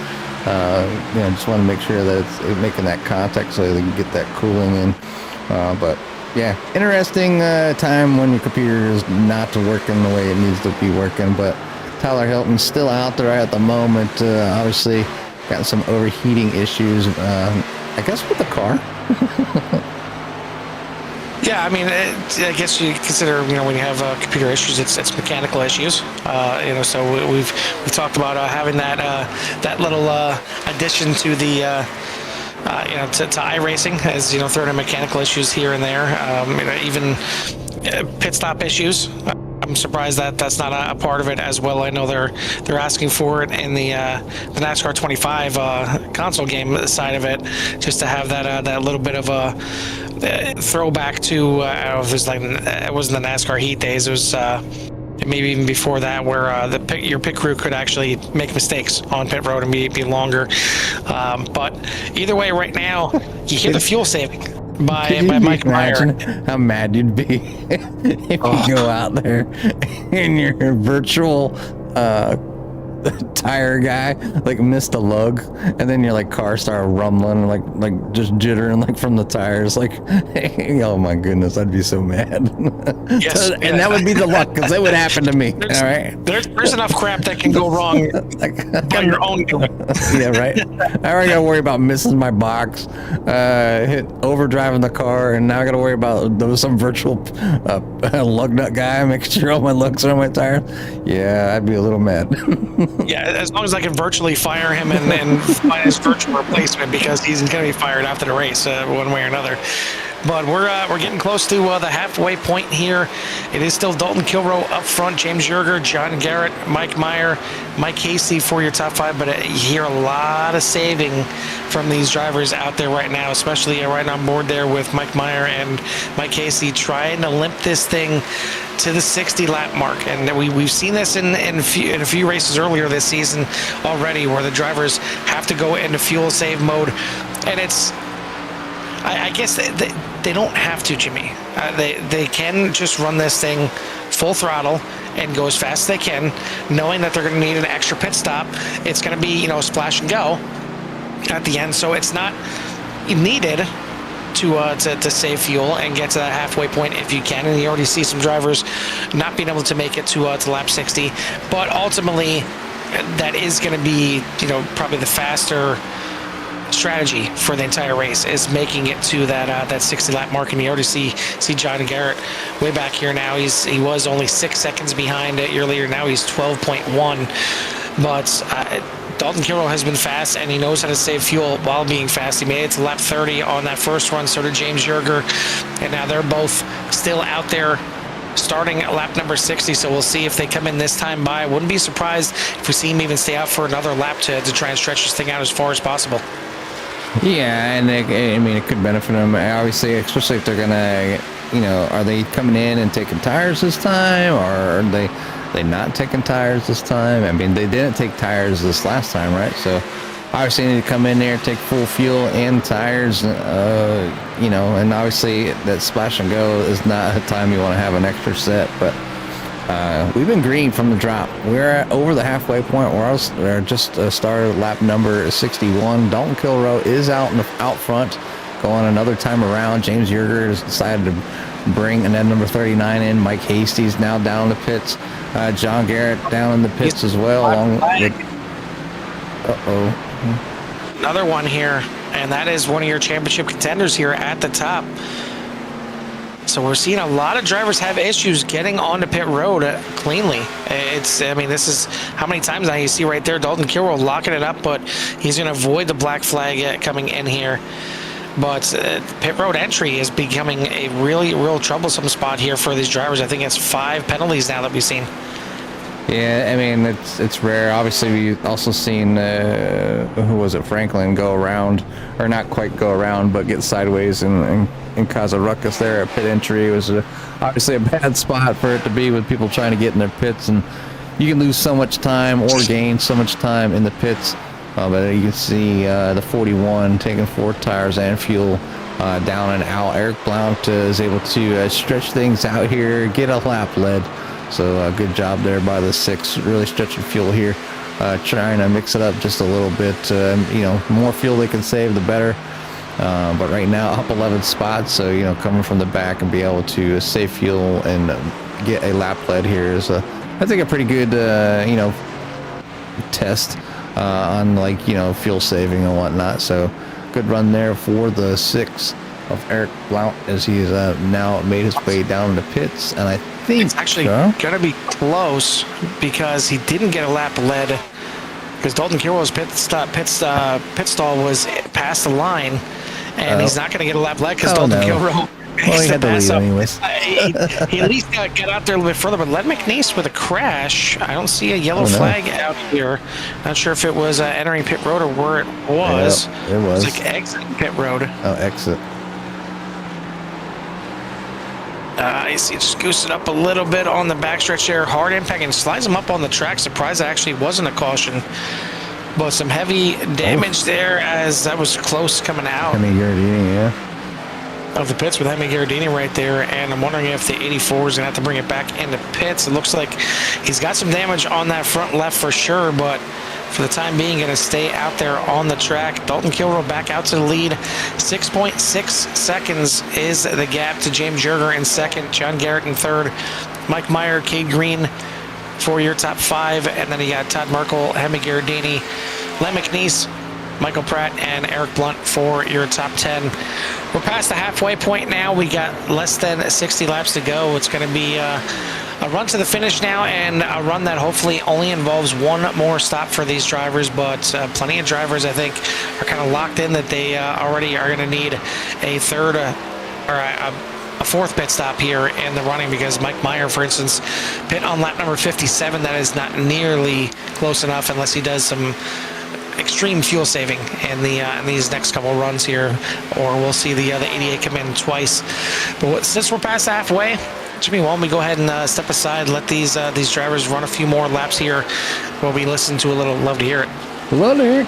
just want to make sure that it's making that contact so they can get that cooling in. But yeah, interesting time when your computer is not working the way it needs to be working. But Tyler Hilton's still out there at the moment. Obviously got some overheating issues, I guess with the car. Yeah, I mean, I guess you consider, when you have computer issues, it's mechanical issues. So we've talked about having that little addition to the to iRacing, as throwing in mechanical issues here and there, even pit stop issues. I'm surprised that that's not a part of it as well. I know they're asking for it in the NASCAR 25 console game side of it, just to have that little bit of a throwback to I don't know if it was it wasn't the NASCAR Heat days. It was maybe even before that, where your pit crew could actually make mistakes on pit road and be longer. But either way, right now you hear the fuel saving by Mike Meyer. How mad you'd be if you go out there and your virtual tire guy missed a lug, and then your car started rumbling, like just jittering from the tires. Oh my goodness, I'd be so mad. Yes, and that would be the luck, because it would happen to me. All right, there's enough crap that can go wrong on your own doing. Yeah, right. I already gotta worry about missing my box, hit overdriving the car, and now I gotta worry about there was some virtual lug nut guy making sure all my lugs are on my tires. Yeah, I'd be a little mad. Yeah, as long as I can virtually fire him and find his virtual replacement, because he's going to be fired after the race one way or another. But we're getting close to the halfway point here. It is still Dalton Kilroe up front, James Yerger, John Garrett, Mike Meyer, Mike Hasty for your top five. But you hear a lot of saving from these drivers out there right now, especially right on board there with Mike Meyer and Mike Hasty trying to limp this thing to the 60 lap mark. And we've seen this in a few races earlier this season already, where the drivers have to go into fuel save mode. And it's, I guess they don't have to, Jimmy. They can just run this thing full throttle and go as fast as they can, knowing that they're going to need an extra pit stop. It's going to be, splash and go at the end. So it's not needed to save fuel and get to that halfway point if you can. And you already see some drivers not being able to make it to lap 60. But ultimately, that is going to be, probably the faster strategy for the entire race, is making it to that 60 lap mark. And you already see John Garrett way back here now. He was only 6 seconds behind earlier. Now he's 12.1. But Dalton Kilroe has been fast, and he knows how to save fuel while being fast. He made it to lap 30 on that first run. So did James Yerger, and now they're both still out there starting at lap number 60. So we'll see if they come in this time by. Wouldn't be surprised if we see him even stay out for another lap to try and stretch this thing out as far as possible. Yeah, and it could benefit them, obviously, especially if they're gonna, are they coming in and taking tires this time, or are they not taking tires this time? I mean, they didn't take tires this last time, right? So obviously they need to come in there, take full fuel and tires, and obviously that splash and go is not a time you want to have an extra set. But we've been green from the drop. We're over the halfway point. We're just started lap number 61. Dalton Kilroe is out front, going another time around. James Yerger has decided to bring another number 39 in. Mike Hasty's now down in the pits. John Garrett down in the pits as well. Along with, another one here, and that is one of your championship contenders here at the top. So we're seeing a lot of drivers have issues getting onto pit road cleanly. This is how many times now you see right there Dalton Kilroe locking it up, but he's going to avoid the black flag coming in here. But pit road entry is becoming a real troublesome spot here for these drivers. I think it's 5 penalties now that we've seen. Yeah, it's rare. Obviously, we've also seen who was it, Franklin, go around, or not quite go around, but get sideways and cause a ruckus there at pit entry. It was obviously a bad spot for it to be, with people trying to get in their pits, and you can lose so much time or gain so much time in the pits. But you can see the 41 taking 4 tires and fuel down and out. Eric Blount is able to stretch things out here, get a lap led. So good job there by the 6, really stretching fuel here, trying to mix it up just a little bit. More fuel they can save, the better. But right now, up 11 spots, so coming from the back and be able to save fuel and get a lap led here is, I think, a pretty good, test on fuel saving and whatnot. So good run there for the 6. of Eric Blount as he's now made his way down the pits, and I think It's actually going to be close because he didn't get a lap led because Dalton Kilroy's pit stall was past the line, and he's not going to get a lap led because Dalton Kilroy. Well, he had to leave anyways. He at least got out there a little bit further, but Len McNeese with a crash. I don't see a yellow flag out here. Not sure if it was entering pit road or where it was. Yeah, it was. It's like exiting pit road. Oh, exit. I see it just goosed it up a little bit on the backstretch there. Hard impact and slides him up on the track. Surprised that actually wasn't a caution. But some heavy damage there as that was close coming out. Of the pits with Hemi Gherardini right there, and I'm wondering if the 84 is going to have to bring it back into pits. It looks like he's got some damage on that front left for sure, but for the time being going to stay out there on the track. Dalton Kilroy back out to the lead. 6.6 seconds is the gap to James Jerger in second, John Garrett in third, Mike Meyer, Cade Green for your top 5, and then you got Todd Merkel, Hemi Gherardini, Len McNeese, Michael Pratt, and Eric Blunt for your top 10. We're past the halfway point now. We got less than 60 laps to go. It's going to be a run to the finish now, and a run that hopefully only involves one more stop for these drivers, but plenty of drivers, I think, are kind of locked in that they already are going to need a third or a fourth pit stop here in the running, because Mike Meyer, for instance, pit on lap number 57. That is not nearly close enough unless he does some extreme fuel saving in these next couple runs here, or we'll see the 88 come in twice. But since we're past halfway, Jimmy, why don't we go ahead and step aside, let these drivers run a few more laps here while we listen to a little Love to Hear It. Love to hear it.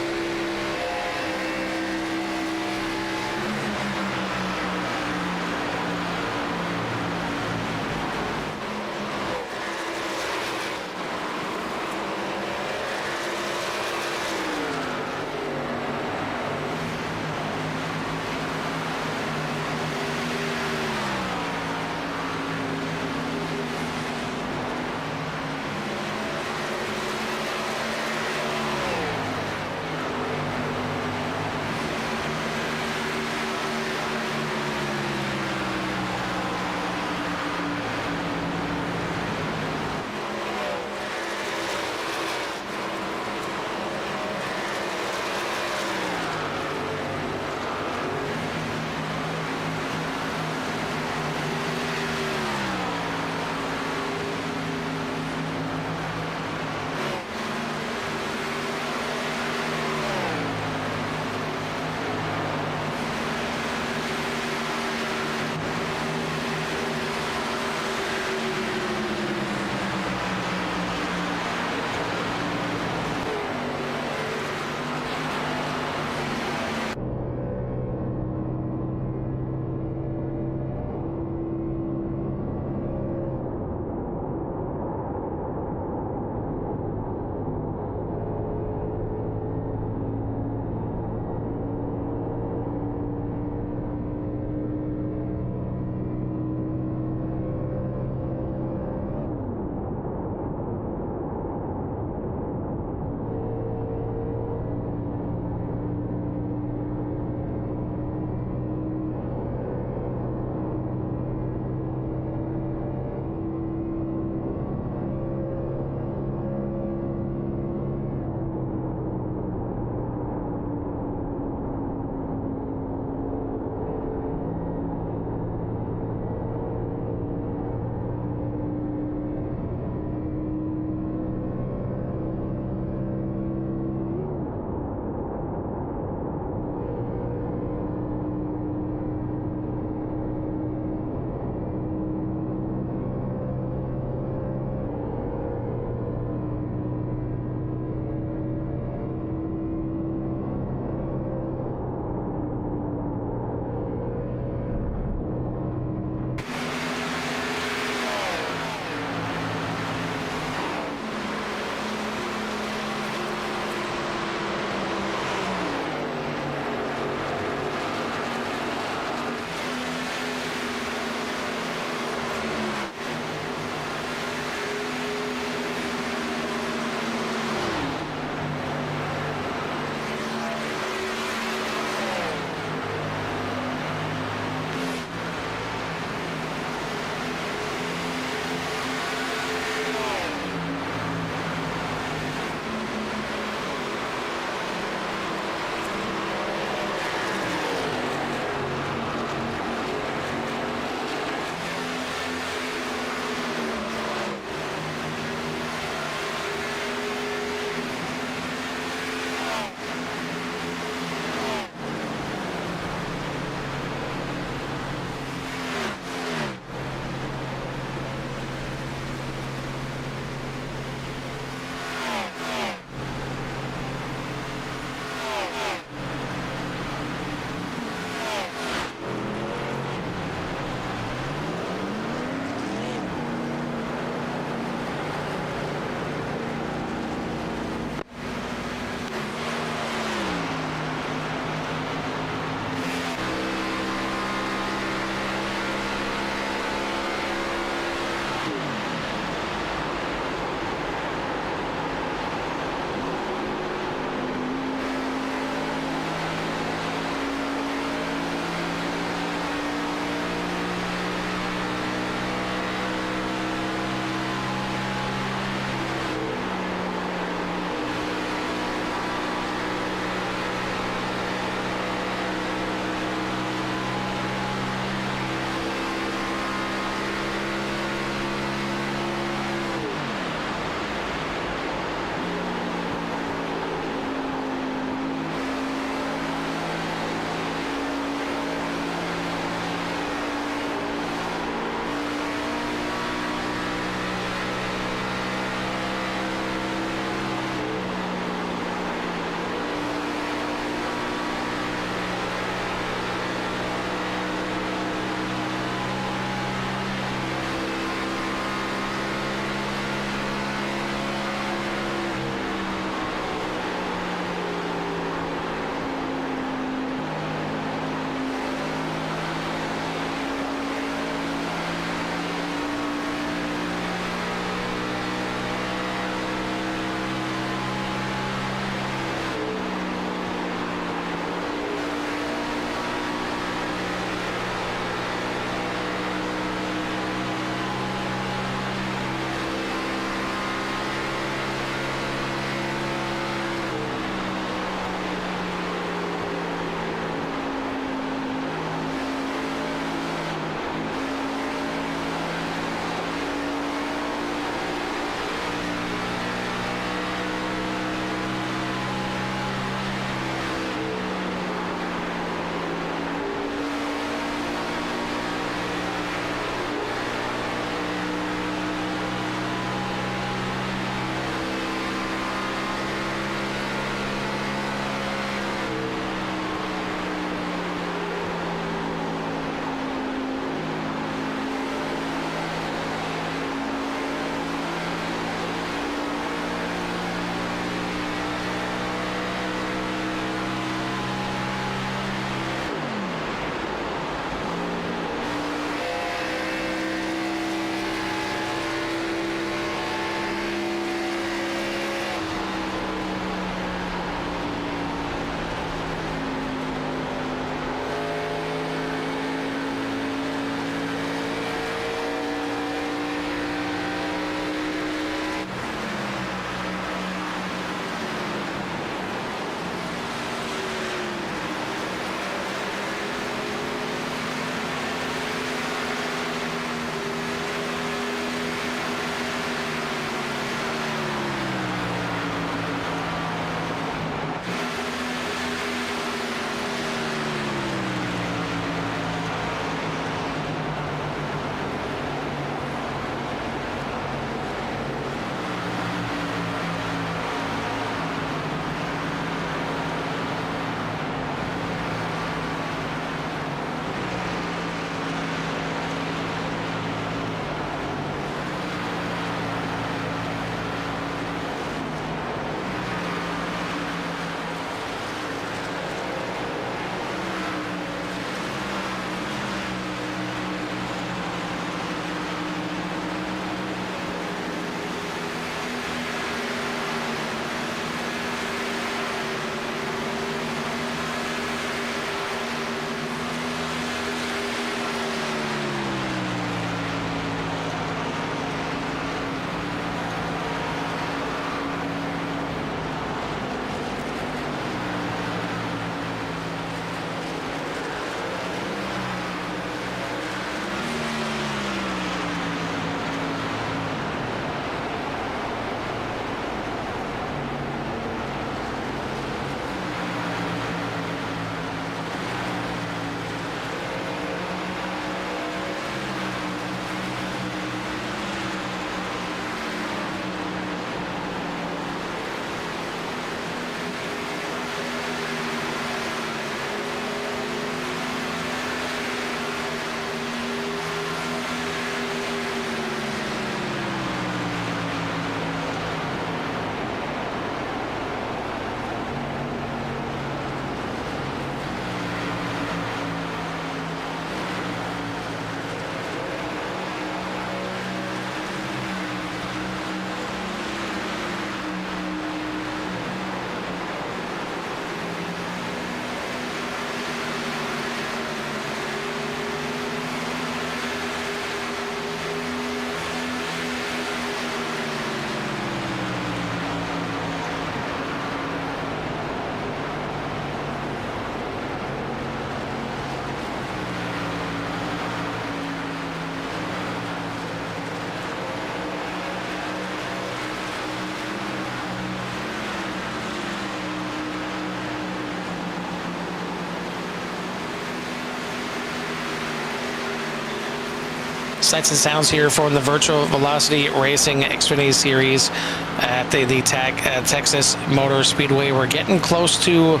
Sights and sounds here from the Virtual Velocity Racing Xfinity Series at the Texas Motor Speedway. We're getting close to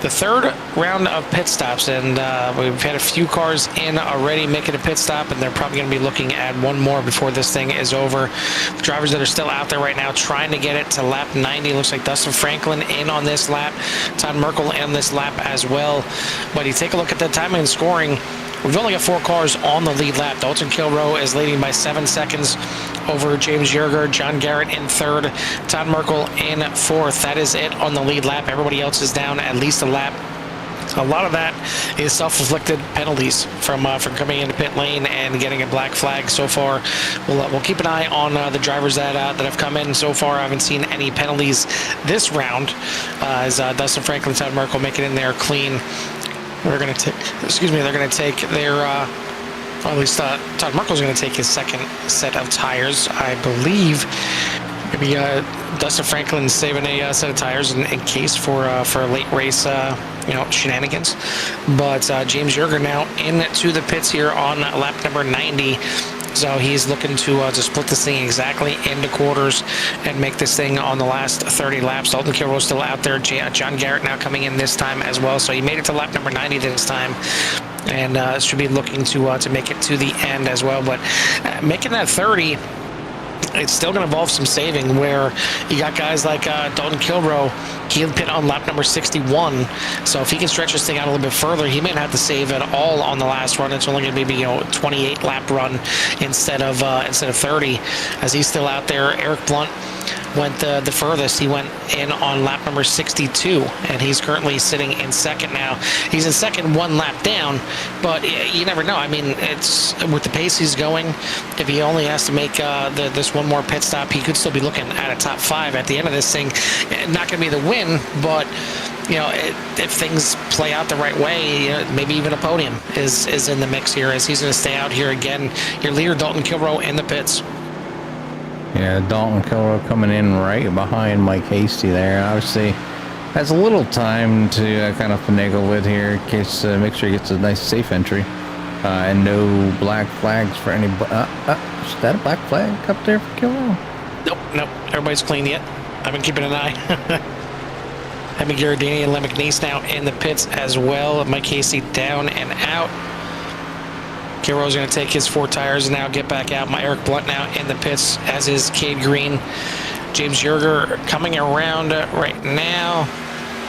the third round of pit stops, and we've had a few cars in already making a pit stop, and they're probably going to be looking at one more before this thing is over. The drivers that are still out there right now trying to get it to lap 90. Looks like Dustin Franklin in on this lap, Todd Merkel in this lap as well. But you take a look at the timing and scoring. We've only got 4 cars on the lead lap. Dalton Kilroe is leading by 7 seconds over James Yerger. John Garrett in third. Todd Merkel in fourth. That is it on the lead lap. Everybody else is down at least a lap. A lot of that is self-inflicted penalties from coming into pit lane and getting a black flag so far. We'll keep an eye on the drivers that have come in so far. I haven't seen any penalties this round as Dustin Franklin, Todd Merkel make it in there clean. They're going to take, they're going to take their, or at least Todd Merkel's going to take his second set of tires, I believe. Maybe Dustin Franklin saving a set of tires in case for a late race, shenanigans. But James Yerger now into the pits here on lap number 90. So he's looking to split this thing exactly into quarters and make this thing on the last 30 laps. Dalton Kilroe still out there. John Garrett now coming in this time as well. So he made it to lap number 90 this time, and should be looking to make it to the end as well. But making that 30, it's still going to involve some saving, where you got guys like Dalton Kilroe. He'll pit on lap number 61, so if he can stretch this thing out a little bit further, he may not have to save at all on the last run. It's only going to be 28 lap run instead of 30, as he's still out there. Eric Blunt went the furthest. He went in on lap number 62, and he's currently sitting in second now. He's in second, 1 lap down, but you never know. I mean, it's with the pace he's going, if he only has to make this one more pit stop, he could still be looking at a top 5 at the end of this thing. Not going to be the win, but if things play out the right way, maybe even a podium is in the mix here, as he's going to stay out here again. Your leader, Dalton Kilroe, in the pits. Yeah, Dalton Kilroe coming in right behind Mike Hasty there. Obviously, has a little time to kind of finagle with here in case, make sure he gets a nice safe entry. And no black flags for any. Is that a black flag up there for Kilroe? Nope. Everybody's clean yet. I've been keeping an eye. Having Giardini and Len McNeese now in the pits as well. Mike Hasty down and out. Kilroe's going to take his 4 tires and now get back out. My Eric Blunt now in the pits, as is Cade Green. James Yerger coming around right now.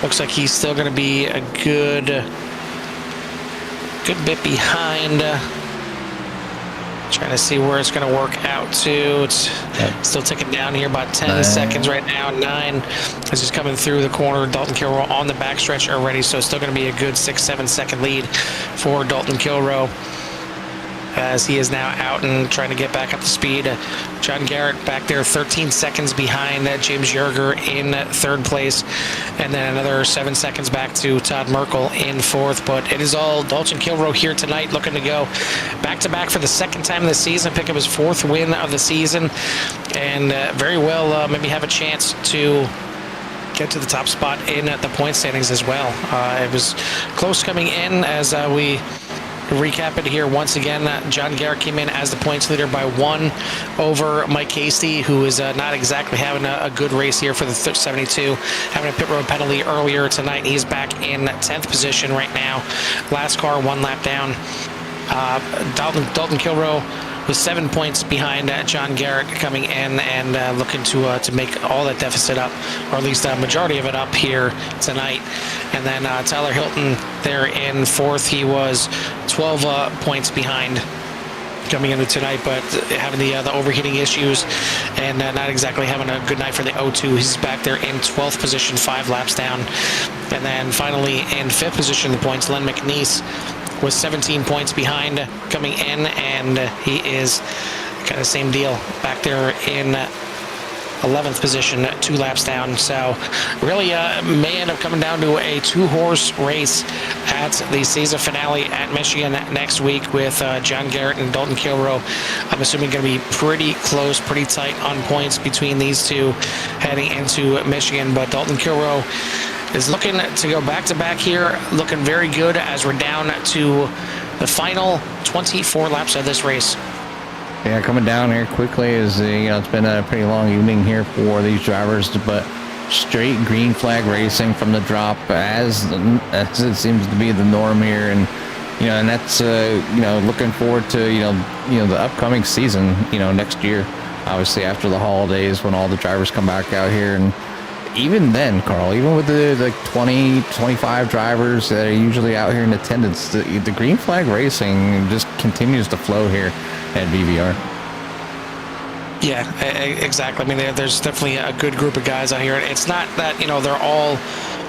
Looks like he's still going to be a good bit behind. Trying to see where it's going to work out to. It's still ticking down here, about 10 seconds right now. 9 as he's coming through the corner. Dalton Kilroe on the backstretch already, so it's still going to be a good 6-7 second lead for Dalton Kilroe, as he is now out and trying to get back up to speed. John Garrett back there 13 seconds behind James Yerger in third place, and then another 7 seconds back to Todd Merkel in fourth. But it is all Dalton Kilroe here tonight, looking to go back-to-back for the second time this season, pick up his 4th win of the season, and very well maybe have a chance to get to the top spot in the point standings as well. It was close coming in, as we recap it here once again. John Garrett came in as the points leader by 1 over Mike Hasty, who is not exactly having a good race here for the 72, having a pit road penalty earlier tonight. He's back in 10th position right now. Last car 1 lap down. Dalton Kilroe with 7 points behind John Garrett coming in and looking to make all that deficit up, or at least a majority of it up here tonight. And then Tyler Hilton there in 4th. He was 12 points behind coming into tonight, but having the overheating issues and not exactly having a good night for the O2. He's back there in 12th position, 5 laps down. And then finally in 5th position in the points, Len McNeese was 17 points behind coming in, and he is kind of same deal back there in 11th position, 2 laps down. So really may end up coming down to a 2-horse race at the season finale at Michigan next week, with John Garrett and Dalton Kilroe. I'm assuming going to be pretty close, pretty tight on points between these two heading into Michigan. But Dalton Kilroe is looking to go back-to-back here, looking very good as we're down to the final 24 laps of this race. Yeah, coming down here quickly is it's been a pretty long evening here for these drivers, but straight green flag racing from the drop as it seems to be the norm here, and and that's looking forward to the upcoming season, next year, obviously after the holidays when all the drivers come back out here. And even then, Carl, even with the 20, 25 drivers that are usually out here in attendance, the green flag racing just continues to flow here at VVR. Yeah, exactly. I mean, there's definitely a good group of guys out here. It's not that they're all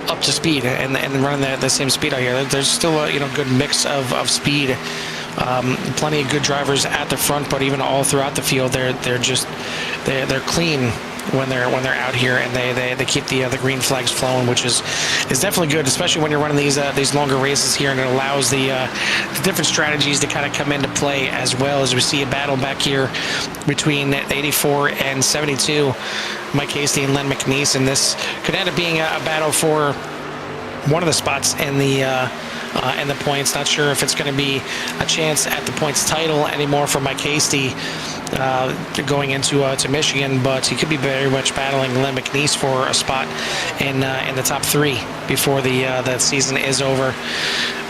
up to speed and running the same speed out here. There's still a good mix of speed. Plenty of good drivers at the front, but even all throughout the field, they're clean when they're out here, and they keep the green flags flowing, which is definitely good, especially when you're running these longer races here, and it allows the different strategies to kind of come into play, as well as we see a battle back here between 84 and 72, Mike Hasty and Len McNeese, and this could end up being a battle for one of the spots in the points. Not sure if it's going to be a chance at the points title anymore for Mike Hasty going into to Michigan, but he could be very much battling Len McNeese for a spot in the top 3 before the season is over.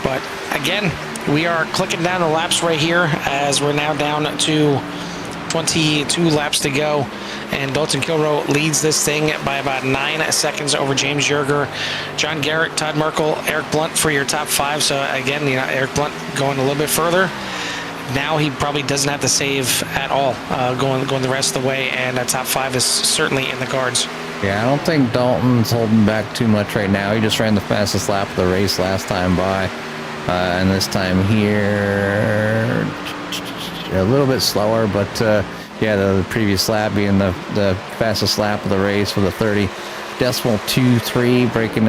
But again, we are clicking down the laps right here as we're now down to 22 laps to go, and Dalton Kilroe leads this thing by about 9 seconds over James Yerger, John Garrett, Todd Merkel, Eric Blunt for your top 5. So again, Eric Blunt going a little bit further. Now he probably doesn't have to save at all going the rest of the way, and top 5 is certainly in the cards. Yeah, I don't think Dalton's holding back too much right now. He just ran the fastest lap of the race last time by, and this time here a little bit slower, but yeah, the previous lap being the fastest lap of the race with a 30.23, breaking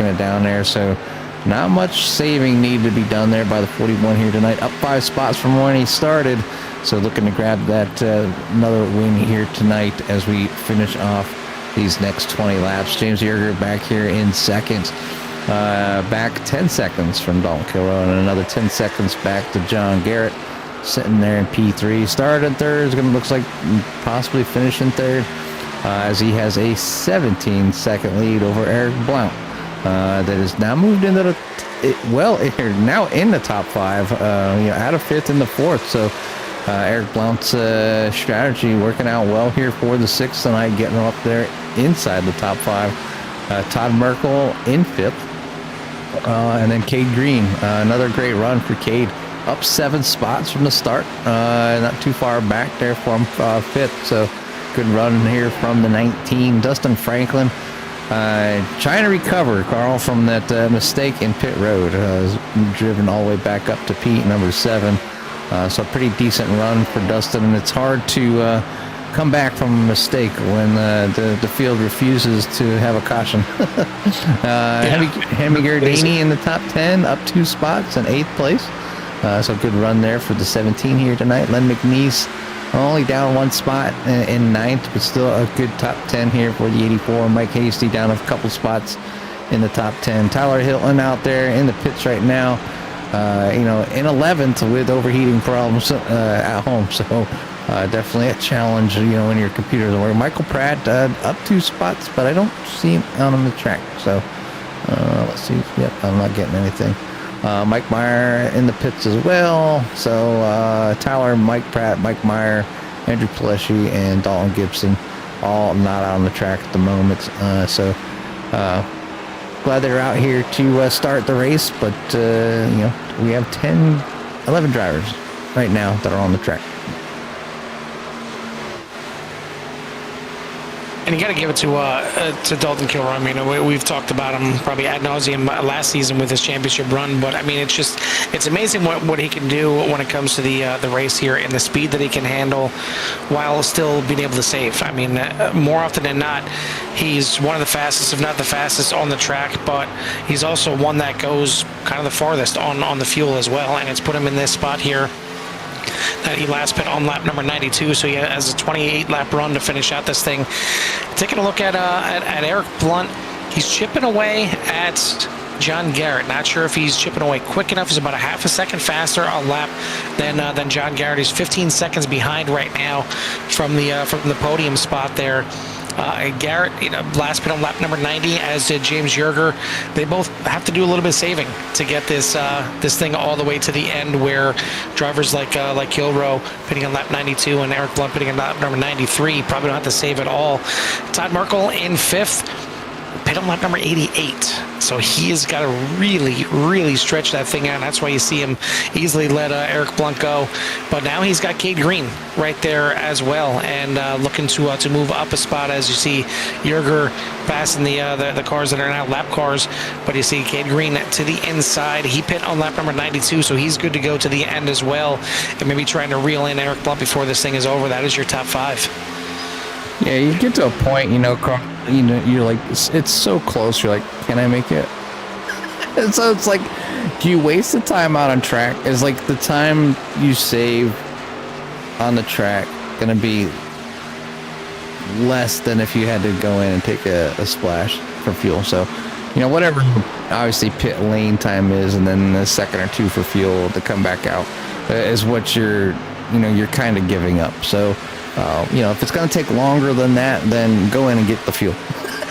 it down there. So not much saving needed to be done there by the 41 here tonight. Up 5 spots from when he started, so looking to grab that another win here tonight as we finish off these next 20 laps. James Yerger back here in second, back 10 seconds from Dalton Kilroe, and another 10 seconds back to John Garrett, sitting there in P3. Started in third, is going to looks like possibly finish in third, as he has a 17-second lead over Eric Blount. That is now moved into now in the top 5, out of 5th in the 4th. So Eric Blount's strategy working out well here for the 6th tonight, getting him up there inside the top 5. Todd Merkel in 5th, and then Cade Green, another great run for Cade, up 7 spots from the start, not too far back there from 5th. So good run here from the 19. Dustin Franklin trying to recover, Carl, from that mistake in pit road. Driven all the way back up to Pete, number 7. So a pretty decent run for Dustin, and it's hard to come back from a mistake when the field refuses to have a caution. Hemi Gardini in the top 10, up 2 spots in 8th place. So good run there for the 17 here tonight. Len McNeese only down 1 spot in 9th, but still a good top 10 here for the 84. Mike Hasty down a couple spots in the top 10. Tyler Hilton out there in the pits right now, in 11th with overheating problems at home. So definitely a challenge, when your computer doesn't work. Michael Pratt up 2 spots, but I don't see him out on the track. So let's see. Yep, I'm not getting anything. Mike Meyer in the pits as well. So Tyler, Mike Pratt, Mike Meyer, Andrew Pleshy, and Dalton Gibson all not out on the track at the moment. So glad they're out here to start the race. But, we have 11 drivers right now that are on the track. And you got to give it to Dalton Kilroe. I mean, we've talked about him probably ad nauseum last season with his championship run, but I mean, it's amazing what he can do when it comes to the race here and the speed that he can handle while still being able to save. I mean, more often than not, he's one of the fastest, if not the fastest, on the track, but he's also one that goes kind of the farthest on the fuel as well, and it's put him in this spot here that he last pit on lap number 92, so he has a 28-lap run to finish out this thing. Taking a look at Eric Blunt, he's chipping away at John Garrett. Not sure if he's chipping away quick enough. He's about a half a second faster a lap than John Garrett. He's 15 seconds behind right now from the podium spot there. Garrett, last pit on lap number 90, as did James Yerger. They both have to do a little bit of saving to get this thing all the way to the end, where drivers like Kilroe pitting on lap 92 and Eric Blunt pitting on lap number 93 probably don't have to save at all. Todd Merkel in 5th. Pit on lap number 88. So he has got to really, really stretch that thing out. That's why you see him easily let Eric Blunt go. But now he's got Cade Green right there as well, and looking to move up a spot, as you see Yerger passing the cars that are now lap cars. But you see Cade Green to the inside. He pit on lap number 92, so he's good to go to the end as well. And maybe trying to reel in Eric Blunt before this thing is over. That is your top 5. Yeah, you get to a point, Carl, you're like, it's so close. You're like, can I make it? And so it's like, do you waste the time out on track? Is like the time you save on the track going to be less than if you had to go in and take a splash for fuel? So, whatever obviously pit lane time is, and then a second or two for fuel to come back out is what you're kind of giving up. So, if it's going to take longer than that, then go in and get the fuel.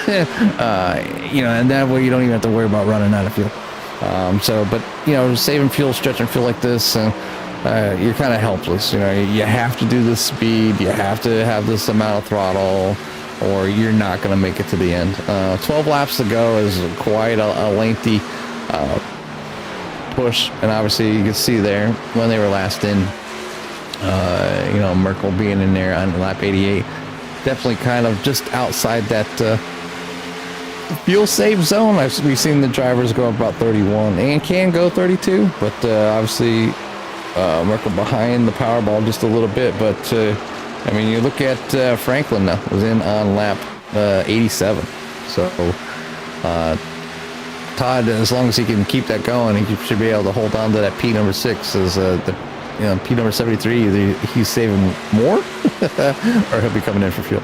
And that way you don't even have to worry about running out of fuel. But saving fuel, stretching fuel like this, and you're kind of helpless. You have to do this speed, you have to have this amount of throttle, or you're not going to make it to the end. 12 laps to go is quite a lengthy push, and obviously you can see there when they were last in. Merkel being in there on lap 88, definitely kind of just outside that fuel save zone. We've seen the drivers go about 31 and can go 32, but obviously Merkel behind the Powerball just a little bit. But you look at Franklin now, was in on lap 87. So Todd, as long as he can keep that going, he should be able to hold on to that P number 6 as P number 73, either he's saving more or he'll be coming in for fuel.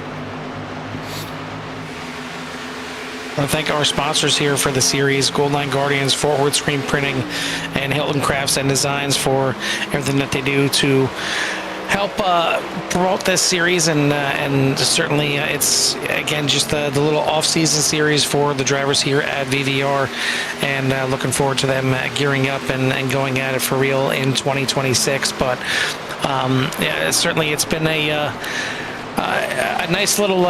I want to thank our sponsors here for the series, Goldline Guardians, Forward Screen Printing, and Hilton Crafts and Designs for everything that they do to help promote this series, and certainly it's again just the little off-season series for the drivers here at VVR, and looking forward to them gearing up and going at it for real in 2026. But certainly it's been a nice little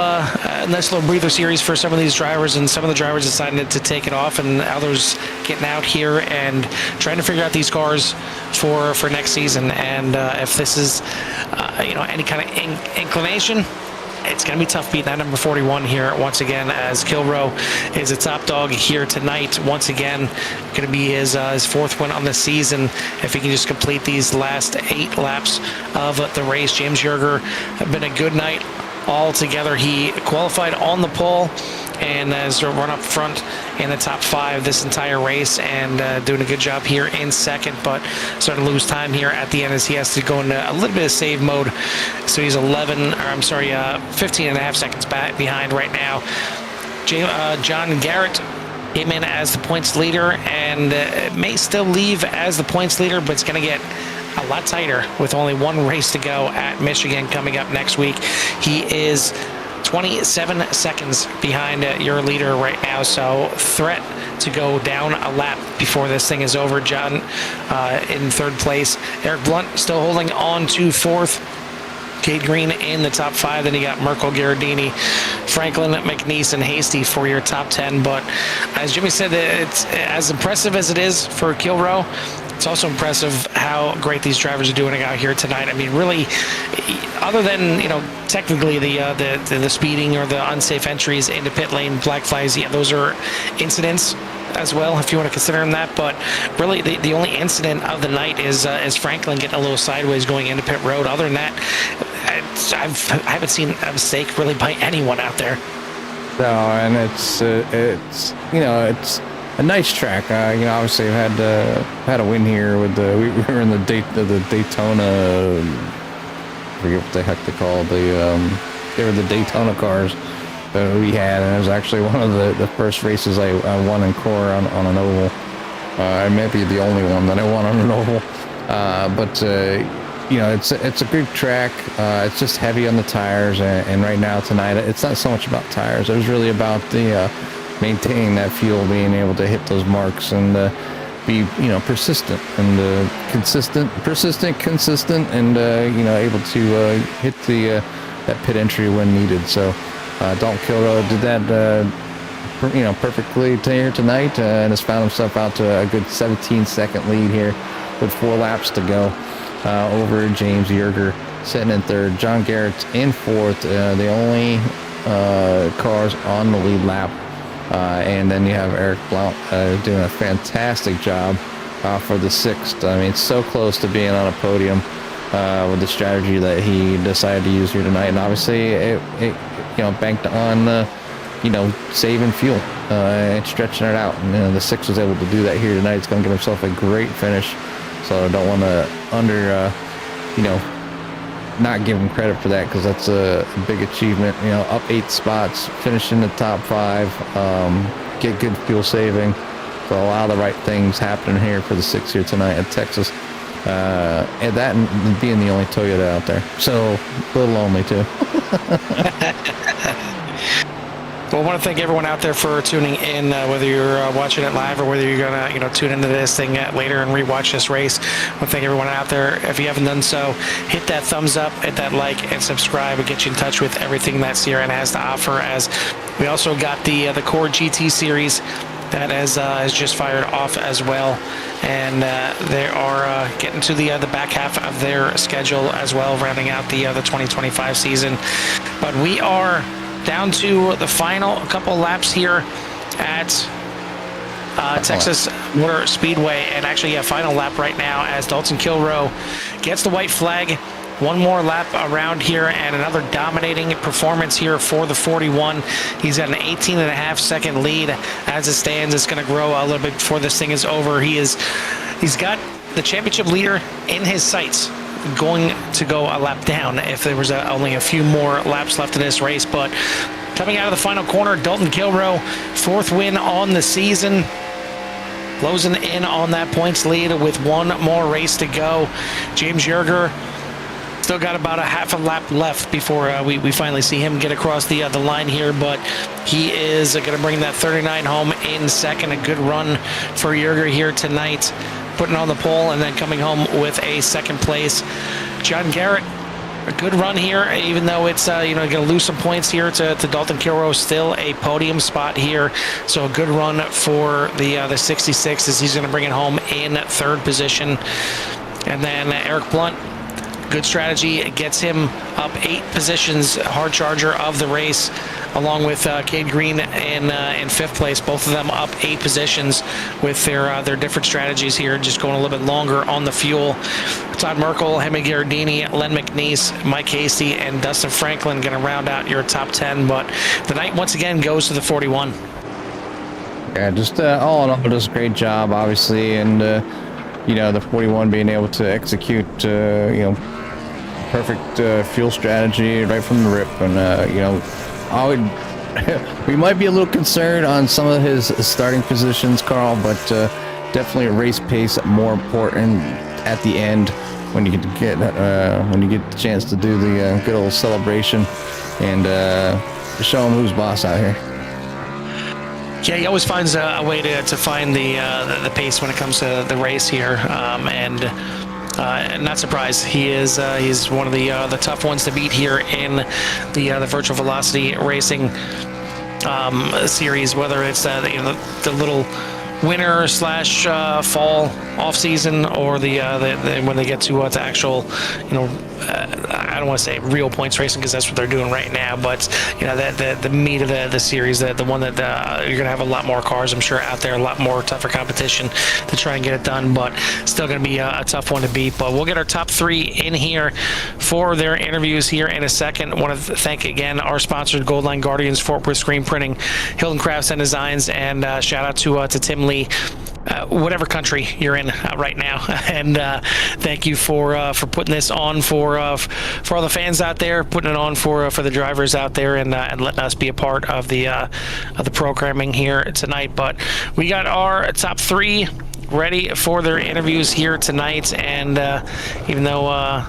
breather series for some of these drivers, and some of the drivers decided to take it off, and others getting out here and trying to figure out these cars for next season. And if this is any kind of inclination, it's going to be tough beating that number 41 here once again, as Kilroe is a top dog here tonight. Once again, going to be his 4th win on the season if he can just complete these last 8 laps of the race. James Yerger have been a good night altogether. He qualified on the pole and has run up front in the top 5 this entire race, and doing a good job here in 2nd, but starting to lose time here at the end as he has to go into a little bit of save mode. So he's 15 and a half seconds back behind right now. John Garrett came in as the points leader, and may still leave as the points leader, but it's going to get a lot tighter with only 1 race to go at Michigan coming up next week. He is 27 seconds behind your leader right now, so threat to go down a lap before this thing is over. John in 3rd place. Eric Blunt still holding on to 4th. Cade Green in the top 5. Then you got Merkel, Gherardini, Franklin, McNeese, and Hasty for your top 10. But as Jimmy said, it's as impressive as it is for Kilroe. It's also impressive how great these drivers are doing out here tonight. I mean, really, other than technically the speeding or the unsafe entries into pit lane, black flags, those are incidents as well, if you want to consider them that. But really, the only incident of the night is Franklin getting a little sideways going into pit road. Other than that, I haven't seen a mistake really by anyone out there. No, and it's a nice track. Obviously I've had a win here with we were in the Daytona. I forget what the heck they call they were the Daytona cars. that we had, and it was actually one of the first races I won in core on an oval. I may be the only one that I won on an oval, but you know, it's a good track. It's just heavy on the tires, and right now tonight, it's not so much about tires. It was really about the maintaining that fuel, being able to hit those marks, and be, you know, persistent and consistent, and you know, able to hit the that pit entry when needed. So Dalton Kilrow did that you know, perfectly here tonight, and has found himself out to a good 17-second lead here with 4 laps to go over James Yerger sitting in third. John Garrett's in fourth, the only cars on the lead lap, and then you have Eric Blount doing a fantastic job for the sixth. I mean, so close to being on a podium with the strategy that he decided to use here tonight, and obviously it you know, banked on you know, saving fuel and stretching it out. And you know, the 6 was able to do that here tonight. He's going to give himself a great finish. So I don't want to you know, not give him credit for that, because that's a big achievement. You know, up 8 spots, finish in the top 5, get good fuel saving. So a lot of the right things happening here for the 6 here tonight at Texas. And that, and being the only Toyota out there. So a little lonely too. Well, I want to thank everyone out there for tuning in, whether you're watching it live or whether you're going to, you know, tune into this thing later and rewatch this race. I want to thank everyone out there. If you haven't done so, hit that thumbs up, hit that like, and subscribe. It gets you in touch with everything that CRN has to offer. As we also got the Core GT series that has just fired off as well, and they are getting to the back half of their schedule as well, rounding out the 2025 season. But we are down to the final couple laps here at Texas Motor Speedway, and actually a final lap right now as Dalton Kilrow gets the white flag. One more lap around here, and another dominating performance here for the 41. He's got an 18.5-second lead as it stands. It's going to grow a little bit before this thing is over. He's got the championship leader in his sights, going to go a lap down if there was only a few more laps left in this race. But coming out of the final corner, Dalton Kilrow, 4th win on the season, closing in on that points lead with one more race to go. James Yerger still got about a half a lap left before we finally see him get across the line here, but he is going to bring that 39 home in second. A good run for Yerger here tonight, putting on the pole and then coming home with a second place. John Garrett, a good run here, even though it's you know, going to lose some points here to Dalton Kilrow. Still a podium spot here, so a good run for the 66 as he's going to bring it home in 3rd position. And then Eric Blount, good strategy, gets him up 8 positions, hard charger of the race, along with Cade Green in 5th place. Both of them up 8 positions with their different strategies here, just going a little bit longer on the fuel. Todd Merkel, Hemi Gardini, Len McNeese, Mike Hasty, and Dustin Franklin going to round out your top 10. But the night once again goes to the 41. Yeah, just all in all, just a great job, obviously, and you know, the 41 being able to execute, you know, perfect fuel strategy right from the rip. And you know, I would we might be a little concerned on some of his starting positions, Carl, but definitely a race pace more important at the end when you get the chance to do the good old celebration and show him who's boss out here. Yeah, he always finds a way to find the pace when it comes to the race here, and not surprised. He's one of the tough ones to beat here in the Virtual Velocity Racing series. Whether it's the little winter slash fall off season, or the when they get to actual, you know, I don't want to say real points racing, because that's what they're doing right now, but you know, the meat of the series, the one that you're gonna have a lot more cars, I'm sure, out there, a lot more tougher competition to try and get it done, but still gonna be a tough one to beat. But we'll get our top 3 in here for their interviews here in a second. I want to thank again our sponsors, Goldline Guardians, Fort Worth Screen Printing, Hilton Crafts and Designs, and shout out to Tim Lee whatever country you're in right now. And thank you for putting this on for all the fans out there, putting it on for the drivers out there, and letting us be a part of the programming here tonight. But we got our top 3 ready for their interviews here tonight, and even though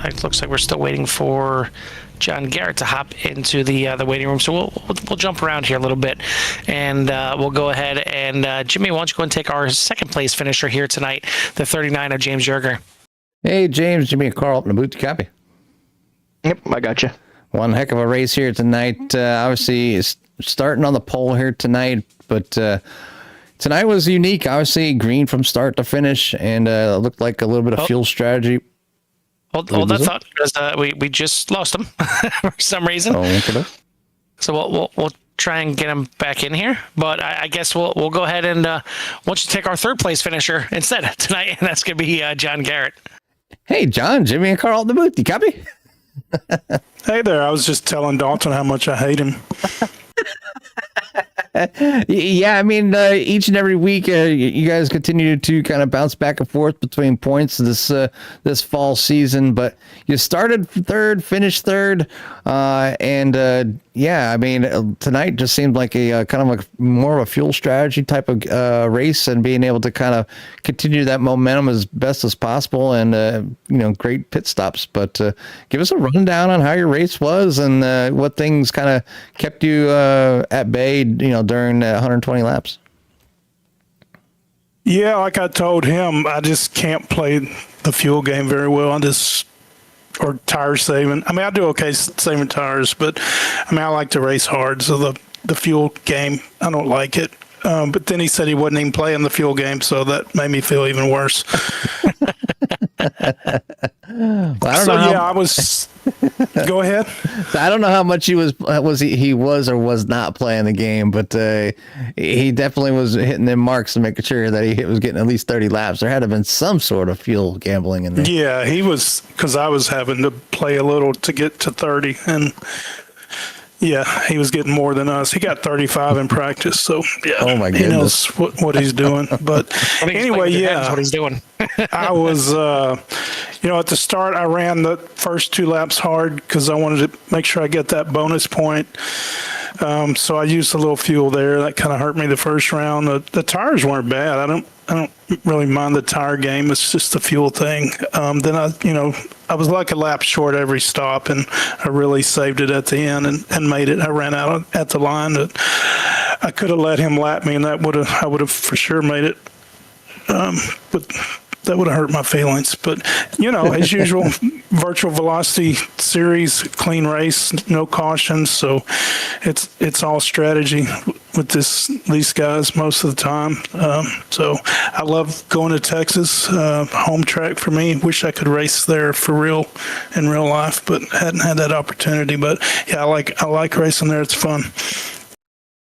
it looks like we're still waiting for John Garrett to hop into the waiting room, so we'll jump around here a little bit, and we'll go ahead and Jimmy, why don't you go and take our second place finisher here tonight, the 39 of James Yerger. Hey, James, Jimmy and Carl up in the booth. You copy? Yep, I got you. One heck of a race here tonight. Obviously, starting on the pole here tonight, but tonight was unique. Obviously, green from start to finish, and it looked like a little bit of fuel strategy. Hold that thought, because we just lost him for some reason. Oh, okay. So we'll try and get him back in here. But I guess we'll go ahead and why don't you take our third place finisher instead tonight, and that's going to be John Garrett. Hey, John, Jimmy, and Carl in the booth. You copy? Hey there. I was just telling Dalton how much I hate him. Yeah, I mean, each and every week, you guys continue to kind of bounce back and forth between points this fall season. But you started third, finished third, and yeah, I mean, tonight just seemed like a kind of like more of a fuel strategy type of race, and being able to kind of continue that momentum as best as possible, and great pit stops. But give us a rundown on how your race was, and what things kind of kept you at bay, during 120 laps. Yeah, like I told him, I just can't play the fuel game very well. Or tire saving. I mean, I do okay saving tires, but I mean, I like to race hard. So the fuel game, I don't like it. But then he said he wasn't even playing the fuel game, so that made me feel even worse. Well, I was. Go ahead. I don't know how much he was or was not playing the game, but he definitely was hitting them marks and making sure that he was getting at least 30 laps. There had to have been some sort of fuel gambling in there. Yeah, he was, because I was having to play a little to get to 30, and yeah, he was getting more than us. He got 35 in practice, so yeah. Oh my goodness, he knows what he's doing. But anyway, yeah, what he's doing. I was, at the start, I ran the first 2 laps hard because I wanted to make sure I get that bonus point. So I used a little fuel there. That kind of hurt me the first round. The tires weren't bad. I don't really mind the tire game. It's just the fuel thing. Then I was like a lap short every stop, and I really saved it at the end and made it. I ran out at the line. I could have let him lap me, and I would have for sure made it. But that would have hurt my feelings. But, as usual, virtual velocity series, clean race, no cautions. So it's all strategy with these guys most of the time. So I love going to Texas, home track for me. Wish I could race there for real in real life, but hadn't had that opportunity. But yeah, I like racing there. It's fun.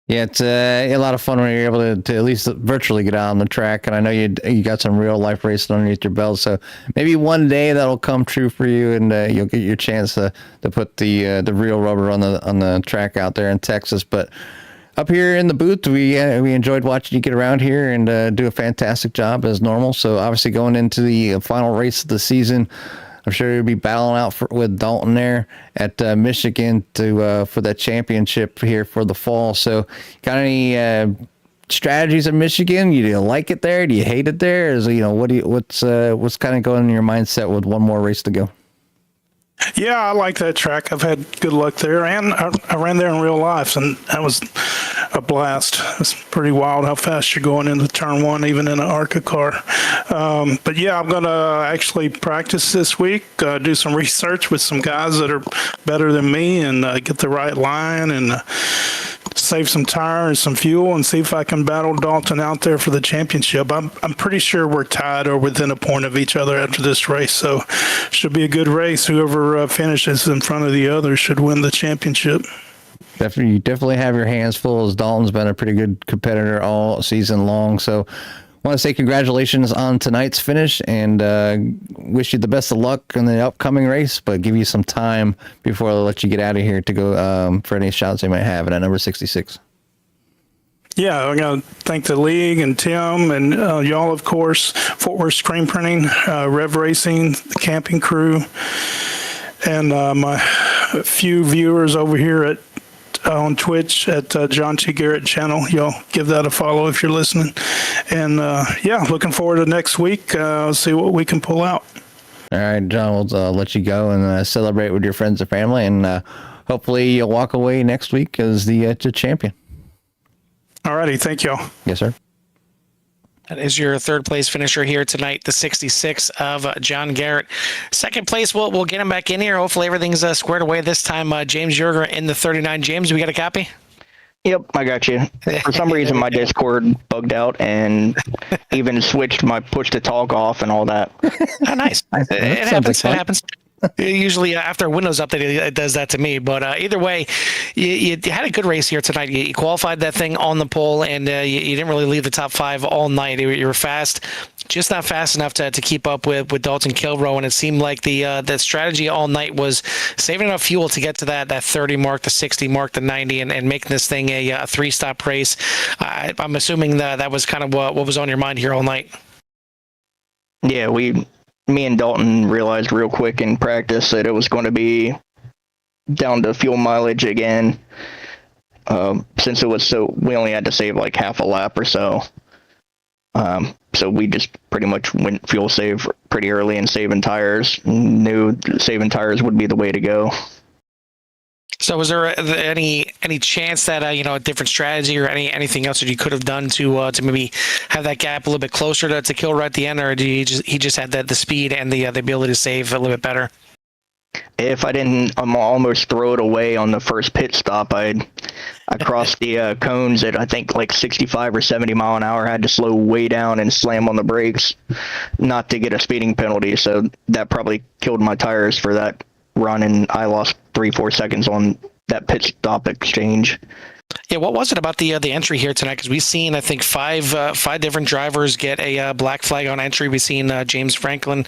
Yeah, it's a lot of fun when you're able to at least virtually get out on the track. And I know you got some real life racing underneath your belt, so maybe one day that'll come true for you, and you'll get your chance to put the real rubber on the track out there in Texas. But up here in the booth, we enjoyed watching you get around here and do a fantastic job as normal. So obviously going into the final race of the season, I'm sure you'll be battling out with Dalton there at Michigan for that championship here for the fall. So, got any strategies in Michigan? Do you like it there? Do you hate it there? What's kind of going in your mindset with one more race to go? Yeah, I like that track. I've had good luck there, and I ran there in real life, and that was a blast. It's pretty wild how fast you're going into turn 1, even in an ARCA car. But yeah, I'm going to actually practice this week, do some research with some guys that are better than me, and get the right line, and save some tire and some fuel, and see if I can battle Dalton out there for the championship. I'm pretty sure we're tied or within a point of each other after this race, so should be a good race. Whoever finishes in front of the other should win the championship. Definitely, you definitely have your hands full, as Dalton's been a pretty good competitor all season long. So I want to say congratulations on tonight's finish, and wish you the best of luck in the upcoming race, but give you some time before I let you get out of here to go for any shots you might have at number 66. Yeah, I got to thank the league and Tim and y'all, of course, Fort Worth Screen Printing, Rev Racing, the camping crew, and my few viewers over here at on Twitch at John T. Garrett channel. Y'all give that a follow if you're listening. And yeah, looking forward to next week. See what we can pull out. All right, John, we'll let you go and celebrate with your friends and family, and hopefully you'll walk away next week as the champion. All righty. Thank y'all. Yes, sir. That is your third place finisher here tonight, the 66 of John Garrett. Second place, we'll get him back in here. Hopefully everything's squared away this time. James Yerger in the 39. James, we got a copy? Yep, I got you. For some reason, my Discord bugged out and even switched my push to talk off and all that. Oh, nice. It happens. It happens. Usually after a Windows update, it does that to me. But either way, you had a good race here tonight. You qualified that thing on the pole, and you didn't really leave the top 5 all night. You were fast, just not fast enough to keep up with Dalton Kilrow. And it seemed like the strategy all night was saving enough fuel to get to that 30 mark, the 60 mark, the 90, and making this thing a 3-stop race. I'm assuming that was kind of what was on your mind here all night. Yeah, me and Dalton realized real quick in practice that it was going to be down to fuel mileage again, since it was we only had to save like half a lap or so. So we just pretty much went fuel save pretty early and saving tires. Knew saving tires would be the way to go. So was there any chance that a different strategy or anything else that you could have done to maybe have that gap a little bit closer to Kilroy at the end, or he just had the speed and the ability to save a little bit better? If I didn't almost throw it away on the first pit stop, I crossed the cones at I think like 65 or 70 mile an hour. I had to slow way down and slam on the brakes not to get a speeding penalty. So that probably killed my tires for that run, and I lost 3-4 seconds on that pit stop exchange. Yeah, what was it about the entry here tonight? Because we've seen, I think, five different drivers get a black flag on entry. We've seen Dustin Franklin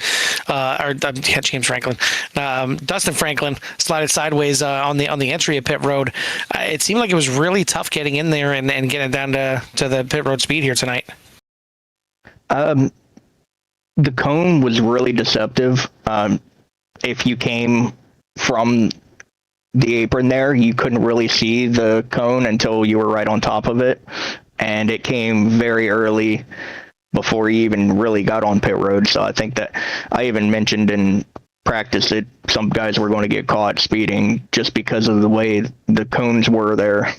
slided sideways on the entry of pit road. It seemed like it was really tough getting in there and getting down to the pit road speed here tonight. The cone was really deceptive. If you came from the apron there, you couldn't really see the cone until you were right on top of it, and it came very early before you even really got on pit road. So I think that I even mentioned in practice that some guys were going to get caught speeding just because of the way the cones were there.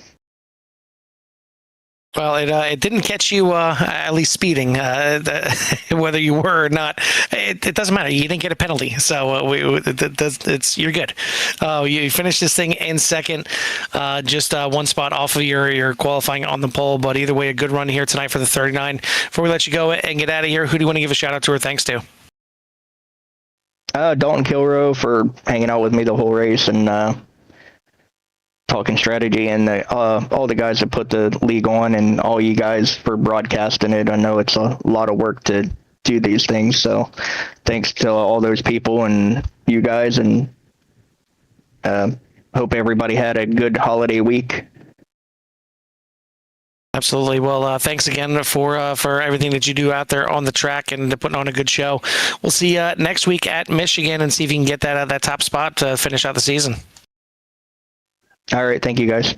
Well, it didn't catch you at least speeding, whether you were or not. It doesn't matter. You didn't get a penalty, so you're good. You finished this thing in second, just one spot off of your qualifying on the pole. But either way, a good run here tonight for the 39. Before we let you go and get out of here, who do you want to give a shout out to or thanks to? Dalton Kilrow for hanging out with me the whole race and talking strategy, and all the guys that put the league on, and all you guys for broadcasting it. I know it's a lot of work to do these things, so thanks to all those people and you guys, and hope everybody had a good holiday week. Absolutely. Well, thanks again for everything that you do out there on the track and putting on a good show. We'll see you next week at Michigan and see if you can get that top spot to finish out the season. All right. Thank you, guys.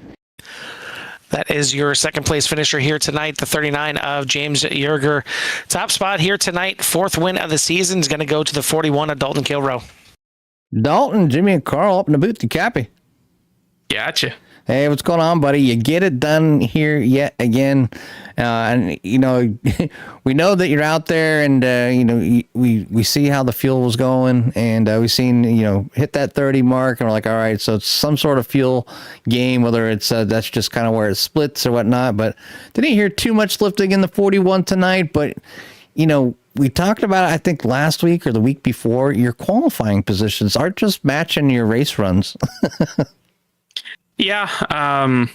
That is your second place finisher here tonight, the 39 of James Yerger. Top spot here tonight, 4th win of the season is going to go to the 41 of Dalton Kilrow. Jimmy, and Carl up in the booth. You copy? Gotcha. Hey, what's going on, buddy? You get it done here yet again. And, we know that you're out there, and, we see how the fuel was going, and we've seen, hit that 30 mark, and we're like, all right, so it's some sort of fuel game, whether it's that's just kind of where it splits or whatnot. But didn't hear too much lifting in the 41 tonight, but, we talked about it, I think, last week or the week before. Your qualifying positions aren't just matching your race runs. Yeah, I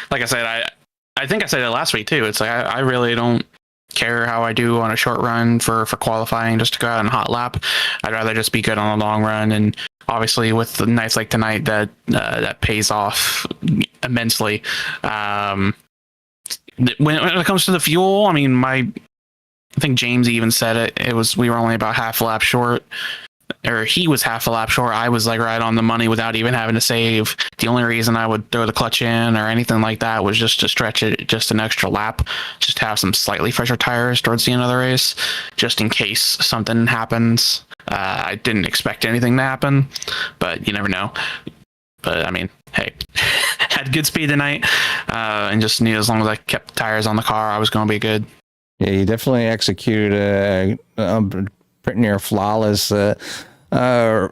think I said it last week too. It's like I really don't care how I do on a short run for qualifying just to go out on a hot lap. I'd rather just be good on a long run, and obviously with the nights like tonight, that pays off immensely. when it comes to the fuel, I mean, I think James even said it. We were only about half a lap short, or he was half a lap short. I was like right on the money without even having to save. The only reason I would throw the clutch in or anything like that was just to stretch it just an extra lap, just to have some slightly fresher tires towards the end of the race, just in case something happens. I didn't expect anything to happen, but you never know. But I mean, hey, had good speed tonight, and just knew as long as I kept the tires on the car, I was going to be good. Yeah, you definitely executed pretty near flawless, race. Over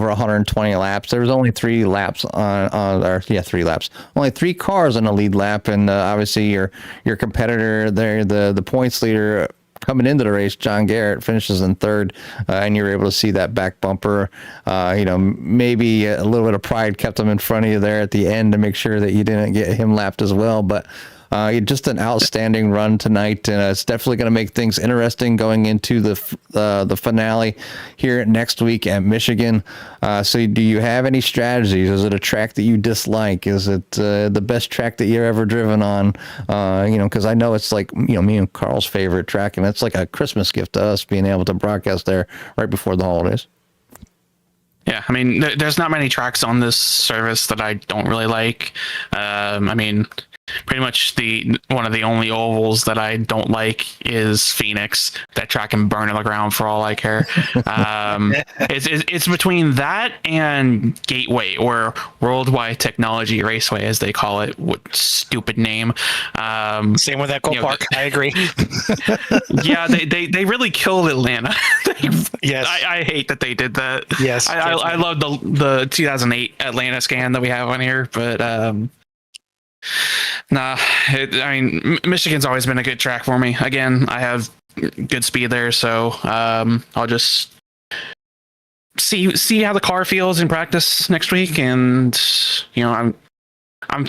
120 laps. There was only 3 laps on 3 laps. Only 3 cars on the lead lap, and obviously your competitor there, the points leader coming into the race, John Garrett, finishes in 3rd, and you're able to see that back bumper. Maybe a little bit of pride kept him in front of you there at the end to make sure that you didn't get him lapped as well, but. Just an outstanding run tonight, and it's definitely going to make things interesting going into the finale here next week at Michigan. So, do you have any strategies? Is it a track that you dislike? Is it the best track that you've ever driven on? Because I know it's like me and Carl's favorite track, and it's like a Christmas gift to us being able to broadcast there right before the holidays. Yeah, I mean, there's not many tracks on this service that I don't really like. I mean, pretty much one of the only ovals that I don't like is Phoenix. That track can burn to the ground for all I care. It's between that and Gateway, or Worldwide Technology Raceway, as they call it. What stupid name. Same with Echo Park. I agree. Yeah, they really killed Atlanta. Yes. I hate that they did that. Yes. I love the 2008 Atlanta scan that we have on here, but Michigan's always been a good track for me. Again, I have good speed there, so I'll just see how the car feels in practice next week, and I'm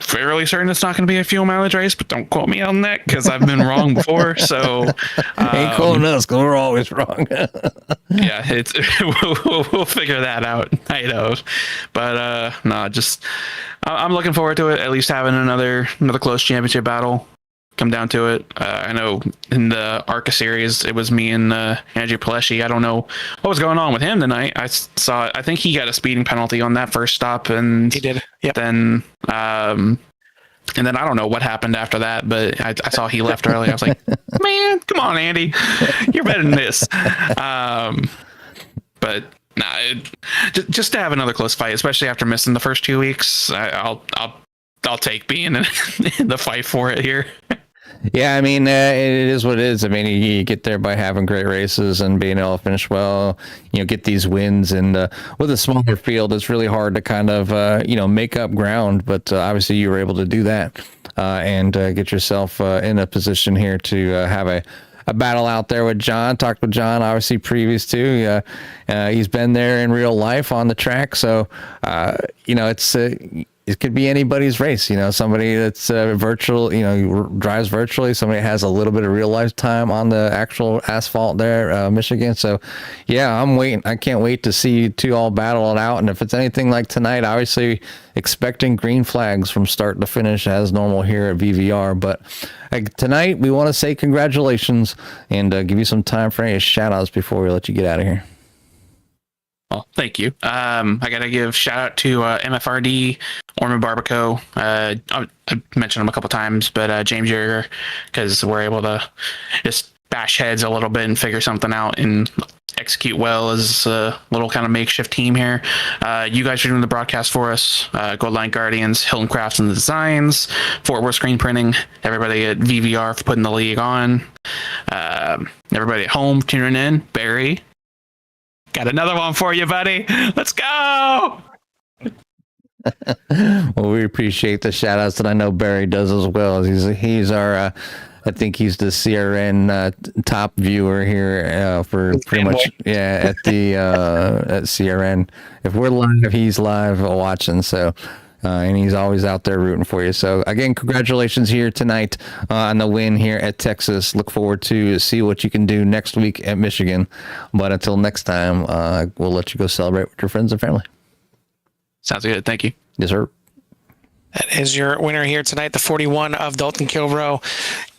fairly certain it's not going to be a fuel mileage race, but don't quote me on that because I've been wrong before. So ain't quoting us because we're always wrong. Yeah, we'll figure that out. I know, but I'm looking forward to it. At least having another close championship battle come down to it. I know in the ARCA series it was me and Andrew Palesci. I don't know what was going on with him tonight. I think he got a speeding penalty on that first stop, and he did. Yep. Then and then I don't know what happened after that, but I saw he left early. I was like, man, come on, Andy, you're better than this. But nah, just to have another close fight, especially after missing the first 2 weeks, I'll take being in the fight for it here. Yeah, I mean, it is what it is. I mean, you get there by having great races and being able to finish well, get these wins. And with a smaller field, it's really hard to kind of, make up ground. But obviously you were able to do that and get yourself in a position here to have a battle out there with John. Talked with John, obviously, previous to. He's been there in real life on the track. So, it could be anybody's race, somebody that's virtual, drives virtually, somebody has a little bit of real life time on the actual asphalt there, Michigan. So yeah, I'm waiting. I can't wait to see you two all battle it out. And if it's anything like tonight, obviously expecting green flags from start to finish as normal here at VVR. But tonight we want to say congratulations and give you some time for any shout outs before we let you get out of here. Well, thank you. I got to give shout out to MFRD, Orman Barbaco. I mentioned him a couple times, but James Yeager, because we're able to just bash heads a little bit and figure something out and execute well as a little kind of makeshift team here. You guys are doing the broadcast for us. Gold Line Guardians, Hilton Crafts and Designs, Fort Worth Screen Printing, everybody at VVR for putting the league on. Everybody at home tuning in. Barry, got another one for you, buddy. Let's go. Well, we appreciate the shout outs, and I know Barry does as well. He's our I think he's the CRN top viewer here for pretty much at the at CRN. If we're live, he's live watching. So and he's always out there rooting for you. So again, congratulations here tonight on the win here at Texas. Look forward to see what you can do next week at Michigan. But until next time, we'll let you go celebrate with your friends and family. Sounds good. Thank you. Yes, sir. That is your winner here tonight, the 41 of Dalton Kilroe,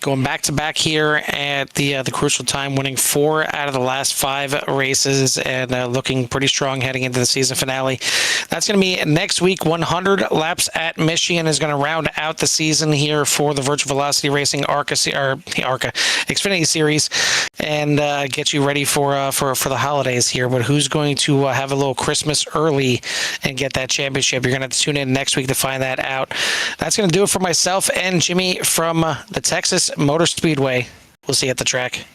going back-to-back here at the Crucial Time, winning 4 out of the last 5 races and looking pretty strong heading into the season finale. That's going to be next week. 100 laps at Michigan is going to round out the season here for the Virtual Velocity Racing ARCA Xfinity Series and get you ready for the holidays here. But who's going to have a little Christmas early and get that championship? You're going to have to tune in next week to find that out. That's going to do it for myself and Jimmy from the Texas Motor Speedway. We'll see you at the track.